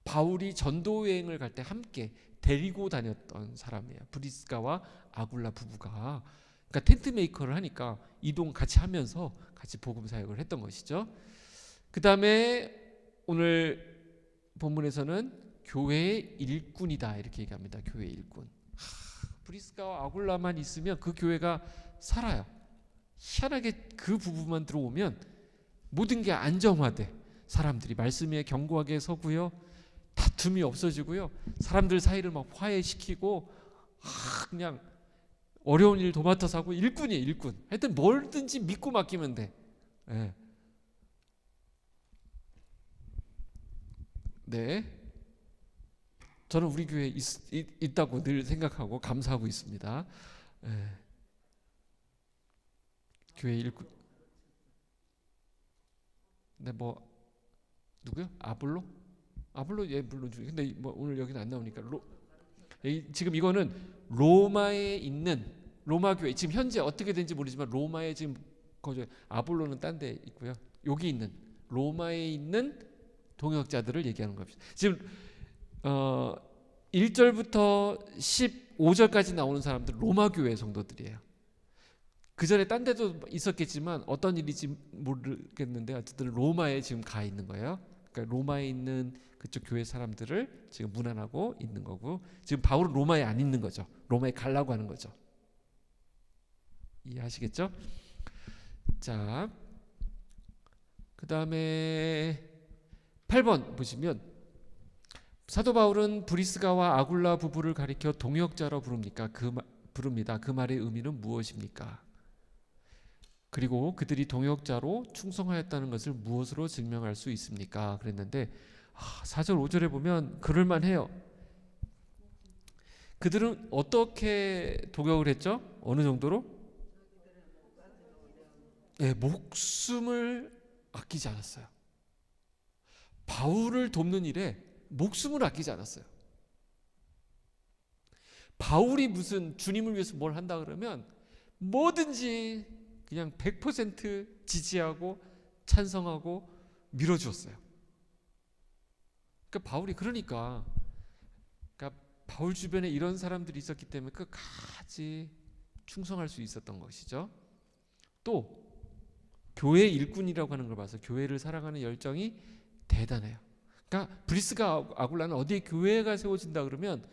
A: 바울이 전도 여행을 갈 때 함께 데리고 다녔던 사람이에요. 브리스가와 아굴라 부부가. 그러니까 텐트 메이커를 하니까 이동 같이 하면서 같이 복음 사역을 했던 것이죠. 그 다음에 오늘 본문에서는 교회의 일꾼이다 이렇게 얘기합니다. 교회의 일꾼. 브리스가와 아굴라만 있으면 그 교회가 살아요. 희한하게 그 부부만 들어오면 모든 게 안정화돼. 사람들이 말씀에 견고하게 서고요, 다툼이 없어지고요, 사람들 사이를 막 화해시키고, 그냥 어려운 일 도맡아서 하고. 일꾼이에요, 일꾼. 하여튼 뭐든지 믿고 맡기면 돼. 네. 네. 저는 우리 교회에 있다고 늘 생각하고 감사하고 있습니다. 네. 교회 일꾼. 네, 뭐 누구요? 아볼로? 아볼로, 예, 물론 중에. 근데 뭐 오늘 여기는 안 나오니까. 지금 이거는 로마에 있는 로마 교회, 지금 현재 어떻게 된지 모르지만 로마에 지금 거주. 아볼로는 딴 데 있고요. 여기 있는 로마에 있는 동역자들을 얘기하는 겁니다. 지금 1절부터 15절까지 나오는 사람들 로마 교회 성도들이에요. 그 전에 딴 데도 있었겠지만 어떤 일인지 모르겠는데 어쨌든 로마에 지금 가 있는 거예요. 그러니까 로마에 있는 그쪽 교회 사람들을 지금 문안하고 있는 거고, 지금 바울은 로마에 안 있는 거죠. 로마에 가려고 하는 거죠. 이해하시겠죠? 자, 그 다음에 8번 보시면 사도 바울은 브리스가와 아굴라 부부를 가리켜 동역자로 부릅니다. 그 말의 의미는 무엇입니까? 그리고 그들이 동역자로 충성하였다는 것을 무엇으로 증명할 수 있습니까? 그랬는데 4절 5절에 보면 그럴만해요. 그들은 어떻게 동역을 했죠? 어느 정도로? 네, 목숨을 아끼지 않았어요. 바울을 돕는 일에 목숨을 아끼지 않았어요. 바울이 무슨 주님을 위해서 뭘 한다 그러면 뭐든지 그냥 100% 지지하고 찬성하고 밀어주었어요. 그러니까 바울이 그러니까 바울 주변에 이런 사람들이 있었기 때문에 끝까지 충성할 수 있었던 것이죠. 또 교회 일꾼이라고 하는 걸 봐서 교회를 사랑하는 열정이 대단해요. 그러니까 브리스가 아굴라는 어디에 교회가 세워진다 그러면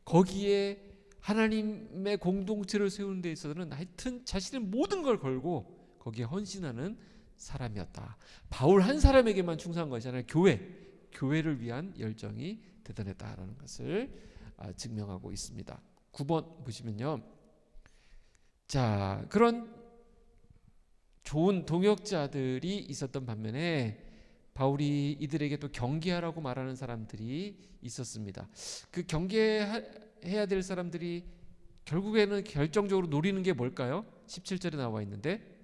A: 거기에 하나님의 공동체를 세우는 데 있어서는 하여튼 자신의 모든 걸 걸고 거기에 헌신하는 사람이었다. 바울 한 사람에게만 충성한 것이 아니라 교회를 위한 열정이 대단했다라는 것을 증명하고 있습니다. 9번 보시면요. 자, 그런 좋은 동역자들이 있었던 반면에 바울이 이들에게 또 경계하라고 말하는 사람들이 있었습니다. 그 경계해야 될 사람들이 결국에는 결정적으로 노리는 게 뭘까요? 17절에 나와 있는데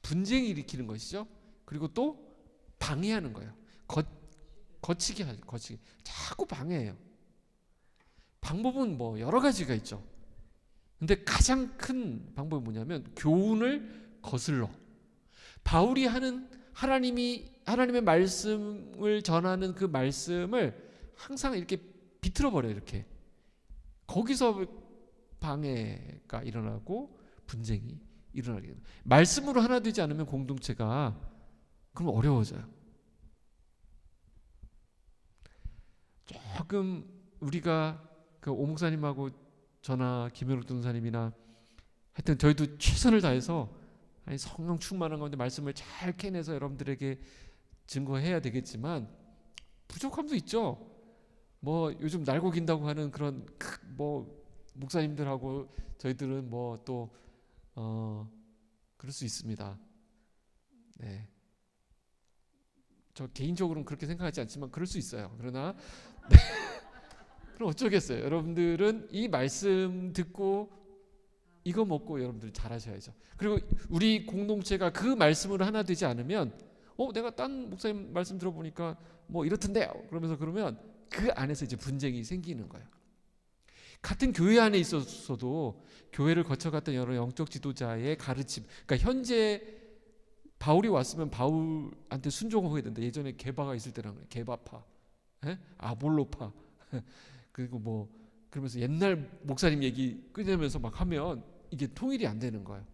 A: 분쟁이 일으키는 것이죠. 그리고 또 방해하는 거예요. 거치게 하죠. 거치게. 자꾸 방해해요. 방법은 뭐 여러 가지가 있죠. 근데 가장 큰 방법이 뭐냐면 교훈을 거슬러. 바울이 하는 하나님의 말씀을 전하는 그 말씀을 항상 이렇게 비틀어 버려요. 이렇게. 거기서 방해가 일어나고 분쟁이 일어나게 됩니다. 말씀으로 하나 되지 않으면 공동체가 그럼 어려워져요. 조금 우리가 그 오 목사님하고 저나 김현욱 전사님이나 하여튼 저희도 최선을 다해서 성령 충만한 가운데 말씀을 잘 캐내서 여러분들에게 증거해야 되겠지만 부족함도 있죠. 뭐 요즘 날고 긴다고 하는 그런 뭐 목사님들하고 저희들은 뭐 또 그럴 수 있습니다. 네. 저 개인적으로는 그렇게 생각하지 않지만 그럴 수 있어요. 그러나 네. 그럼 어쩌겠어요. 여러분들은 이 말씀 듣고 이거 먹고 여러분들 잘하셔야죠. 그리고 우리 공동체가 그 말씀으로 하나 되지 않으면 내가 딴 목사님 말씀 들어보니까 뭐 이렇던데요. 그러면 그 안에서 이제 분쟁이 생기는 거예요. 같은 교회 안에 있어서도 교회를 거쳐갔던 여러 영적 지도자의 가르침, 그러니까 현재 바울이 왔으면 바울한테 순종하게 된다. 예전에 게바가 있을 때랑 개바파, 아볼로파 그리고 뭐 그러면서 옛날 목사님 얘기 꺼내면서 막 하면 이게 통일이 안 되는 거예요.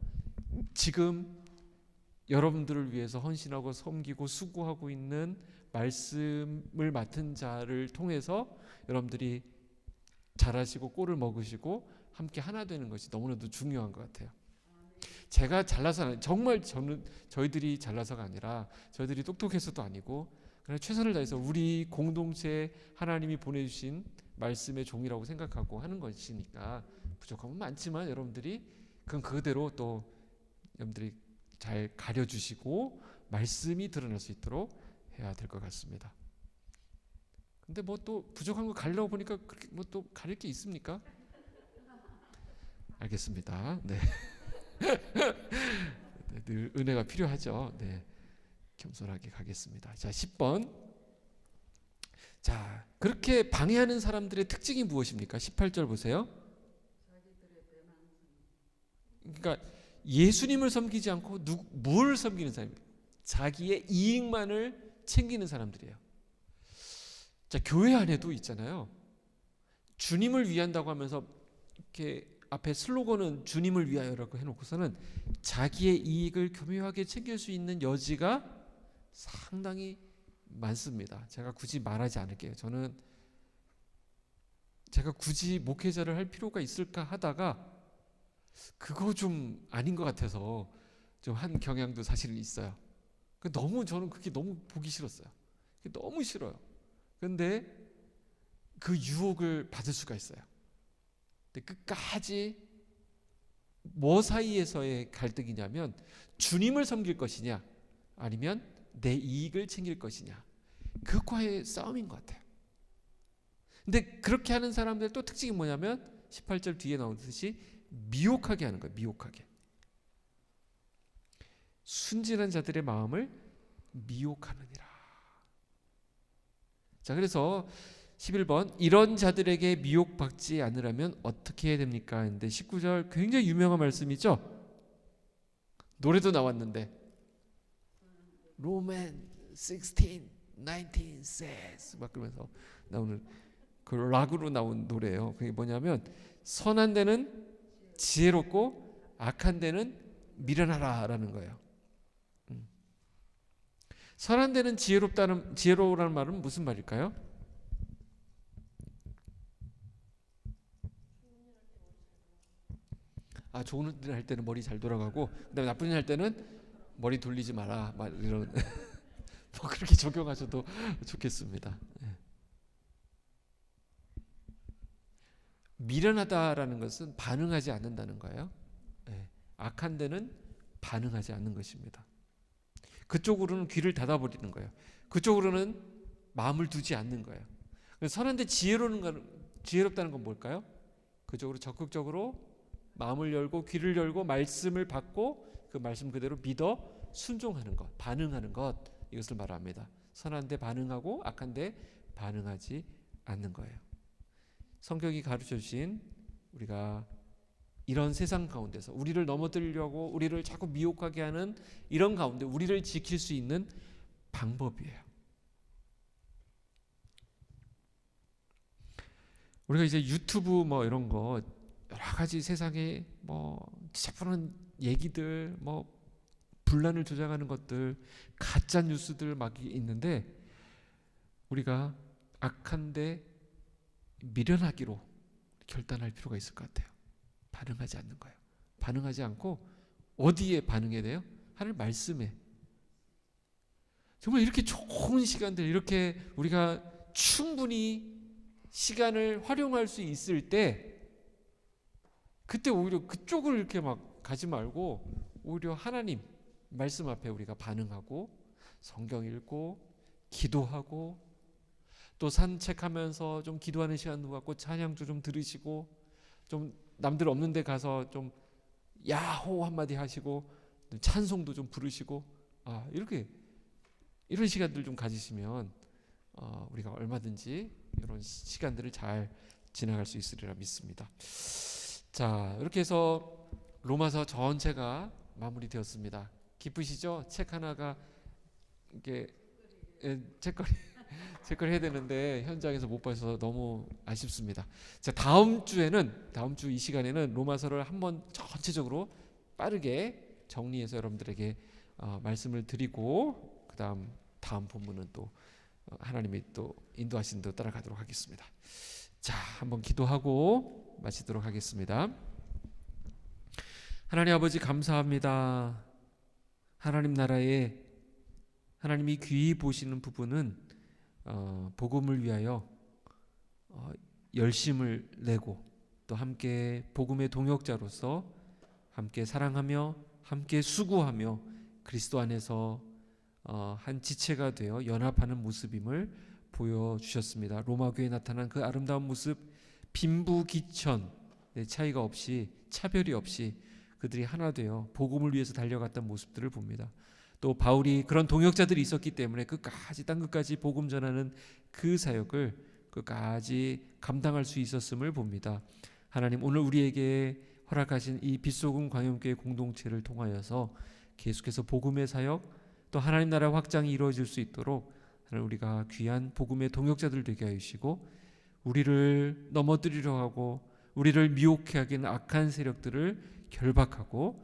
A: 지금 여러분들을 위해서 헌신하고 섬기고 수고하고 있는 말씀을 맡은 자를 통해서 여러분들이 잘하시고 꼴을 먹으시고 함께 하나 되는 것이 너무나도 중요한 것 같아요. 제가 잘나서 정말 저희들이 잘나서가 아니라 저희들이 똑똑해서도 아니고 그냥 최선을 다해서 우리 공동체 하나님이 보내주신 말씀의 종이라고 생각하고 하는 것이니까 부족함은 많지만 여러분들이 그건 그대로 또 여러분들이 잘 가려주시고 말씀이 드러날 수 있도록 해야 될 것 같습니다. 근데 뭐 또 부족한 거 가리려고 보니까 그렇게 뭐 또 가릴 게 있습니까? 알겠습니다. 네. 네, 늘 은혜가 필요하죠. 네. 겸손하게 가겠습니다. 자, 10번. 자, 그렇게 방해하는 사람들의 특징이 무엇입니까? 18절 보세요. 그러니까 예수님을 섬기지 않고 뭘 섬기는 사람이에요? 자기의 이익만을 챙기는 사람들이에요. 자, 교회 안에도 있잖아요. 주님을 위한다고 하면서 이렇게 앞에 슬로건은 주님을 위하여라고 해놓고서는 자기의 이익을 교묘하게 챙길 수 있는 여지가 상당히 많습니다. 제가 굳이 말하지 않을게요. 저는 제가 굳이 목회자를 할 필요가 있을까 하다가 그거 좀 아닌 것 같아서 좀 한 경향도 사실은 있어요. 너무 저는 그게 너무 보기 싫었어요. 그게 너무 싫어요. 그런데 그 유혹을 받을 수가 있어요. 근데 끝까지 뭐 사이에서의 갈등이냐면 주님을 섬길 것이냐 아니면 내 이익을 챙길 것이냐 그과의 싸움인 것 같아요. 근데 그렇게 하는 사람들 또 특징이 뭐냐면 18절 뒤에 나오듯이 미혹하게 하는 거예요. 미혹하게. 순진한 자들의 마음을 미혹하느니라. 자, 그래서 11번 이런 자들에게 미혹받지 않으려면 어떻게 해야 됩니까? 근데 19절 굉장히 유명한 말씀이죠. 노래도 나왔는데 로맨 16, 19 says 막 그러면서 나오는 그 락으로 나온 노래예요. 그게 뭐냐면 선한 데는 지혜롭고 악한 데는 미련하라라는 거예요. 선한 데는 지혜로우라는 말은 무슨 말일까요? 좋은 일 할 때는 머리 잘 돌아가고 그다음에 나쁜 일 할 때는 머리 돌리지 마라. 막 이런 뭐 그렇게 적용하셔도 좋겠습니다. 미련하다라는 것은 반응하지 않는다는 거예요. 악한 데는 반응하지 않는 것입니다. 그쪽으로는 귀를 닫아버리는 거예요. 그쪽으로는 마음을 두지 않는 거예요. 선한데 지혜롭다는 건 뭘까요? 그쪽으로 적극적으로 마음을 열고 귀를 열고 말씀을 받고 그 말씀 그대로 믿어 순종하는 것, 반응하는 것, 이것을 말합니다. 선한데 반응하고 악한데 반응하지 않는 거예요. 성경이 가르쳐주신 우리가 이런 세상 가운데서 우리를 넘어뜨리려고 우리를 자꾸 미혹하게 하는 이런 가운데 우리를 지킬 수 있는 방법이에요. 우리가 이제 유튜브 뭐 이런 거 여러 가지 세상에 뭐 지저분한 얘기들 뭐 분란을 조장하는 것들 가짜 뉴스들 막 있는데 우리가 악한데 미련하기로 결단할 필요가 있을 것 같아요. 반응하지 않는 거예요. 반응하지 않고 어디에 반응해야 돼요? 하나님 말씀에. 정말 이렇게 좋은 시간들 이렇게 우리가 충분히 시간을 활용할 수 있을 때 그때 오히려 그쪽을 이렇게 막 가지 말고 오히려 하나님 말씀 앞에 우리가 반응하고 성경 읽고 기도하고 또 산책하면서 좀 기도하는 시간도 갖고 찬양도 좀 들으시고 좀 남들 없는 데 가서 좀 야호 한마디 하시고 찬송도 좀 부르시고 이렇게 이런 시간들 좀 가지시면 우리가 얼마든지 이런 시간들을 잘 지나갈 수 있으리라 믿습니다. 자, 이렇게 해서 로마서 전체가 마무리되었습니다. 기쁘시죠? 책 하나가 이게 책거리 체크를 해야 되는데 현장에서 못 봐서 너무 아쉽습니다. 자, 다음 주 이 시간에는 로마서를 한번 전체적으로 빠르게 정리해서 여러분들에게 말씀을 드리고 다음 본문은 또 하나님이 또 인도하신 대로 따라가도록 하겠습니다. 자, 한번 기도하고 마치도록 하겠습니다. 하나님 아버지 감사합니다. 하나님 나라에 하나님이 귀히 보시는 부분은 복음을 위하여 열심을 내고 또 함께 복음의 동역자로서 함께 사랑하며 함께 수고하며 그리스도 안에서 한 지체가 되어 연합하는 모습임을 보여주셨습니다. 로마 교회에 나타난 그 아름다운 모습, 빈부귀천 차이가 없이 차별이 없이 그들이 하나 되어 복음을 위해서 달려갔던 모습들을 봅니다. 또 바울이 그런 동역자들이 있었기 때문에 땅 끝까지 복음 전하는 그 사역을 끝까지 감당할 수 있었음을 봅니다. 하나님, 오늘 우리에게 허락하신 이 빛소금 광염교회 공동체를 통하여서 계속해서 복음의 사역 또 하나님 나라 확장이 이루어질 수 있도록 우리가 귀한 복음의 동역자들 되게 하시고 우리를 넘어뜨리려 하고 우리를 미혹해 하기는 악한 세력들을 결박하고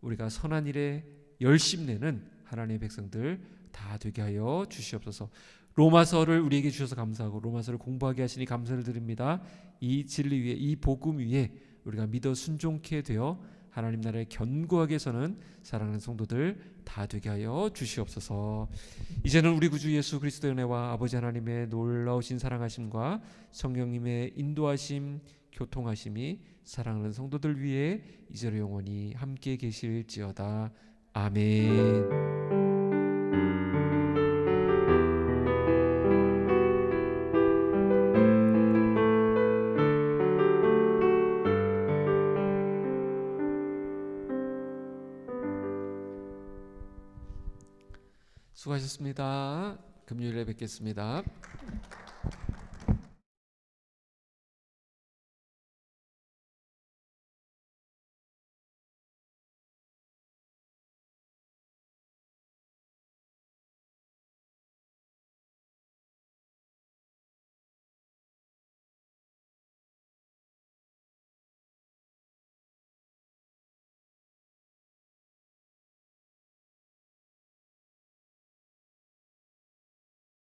A: 우리가 선한 일에 열심내는 하나님의 백성들 다 되게 하여 주시옵소서. 로마서를 우리에게 주셔서 감사하고 로마서를 공부하게 하시니 감사를 드립니다. 이 진리 위에 이 복음 위에 우리가 믿어 순종케 되어 하나님 나라에 견고하게 서는 사랑하는 성도들 다 되게 하여 주시옵소서. 이제는 우리 구주 예수 그리스도의 은혜와 아버지 하나님의 놀라우신 사랑하심과 성령님의 인도하심 교통하심이 사랑하는 성도들 위해 이제로 영원히 함께 계실지어다. 아멘. 수고하셨습니다. 금요일에 뵙겠습니다.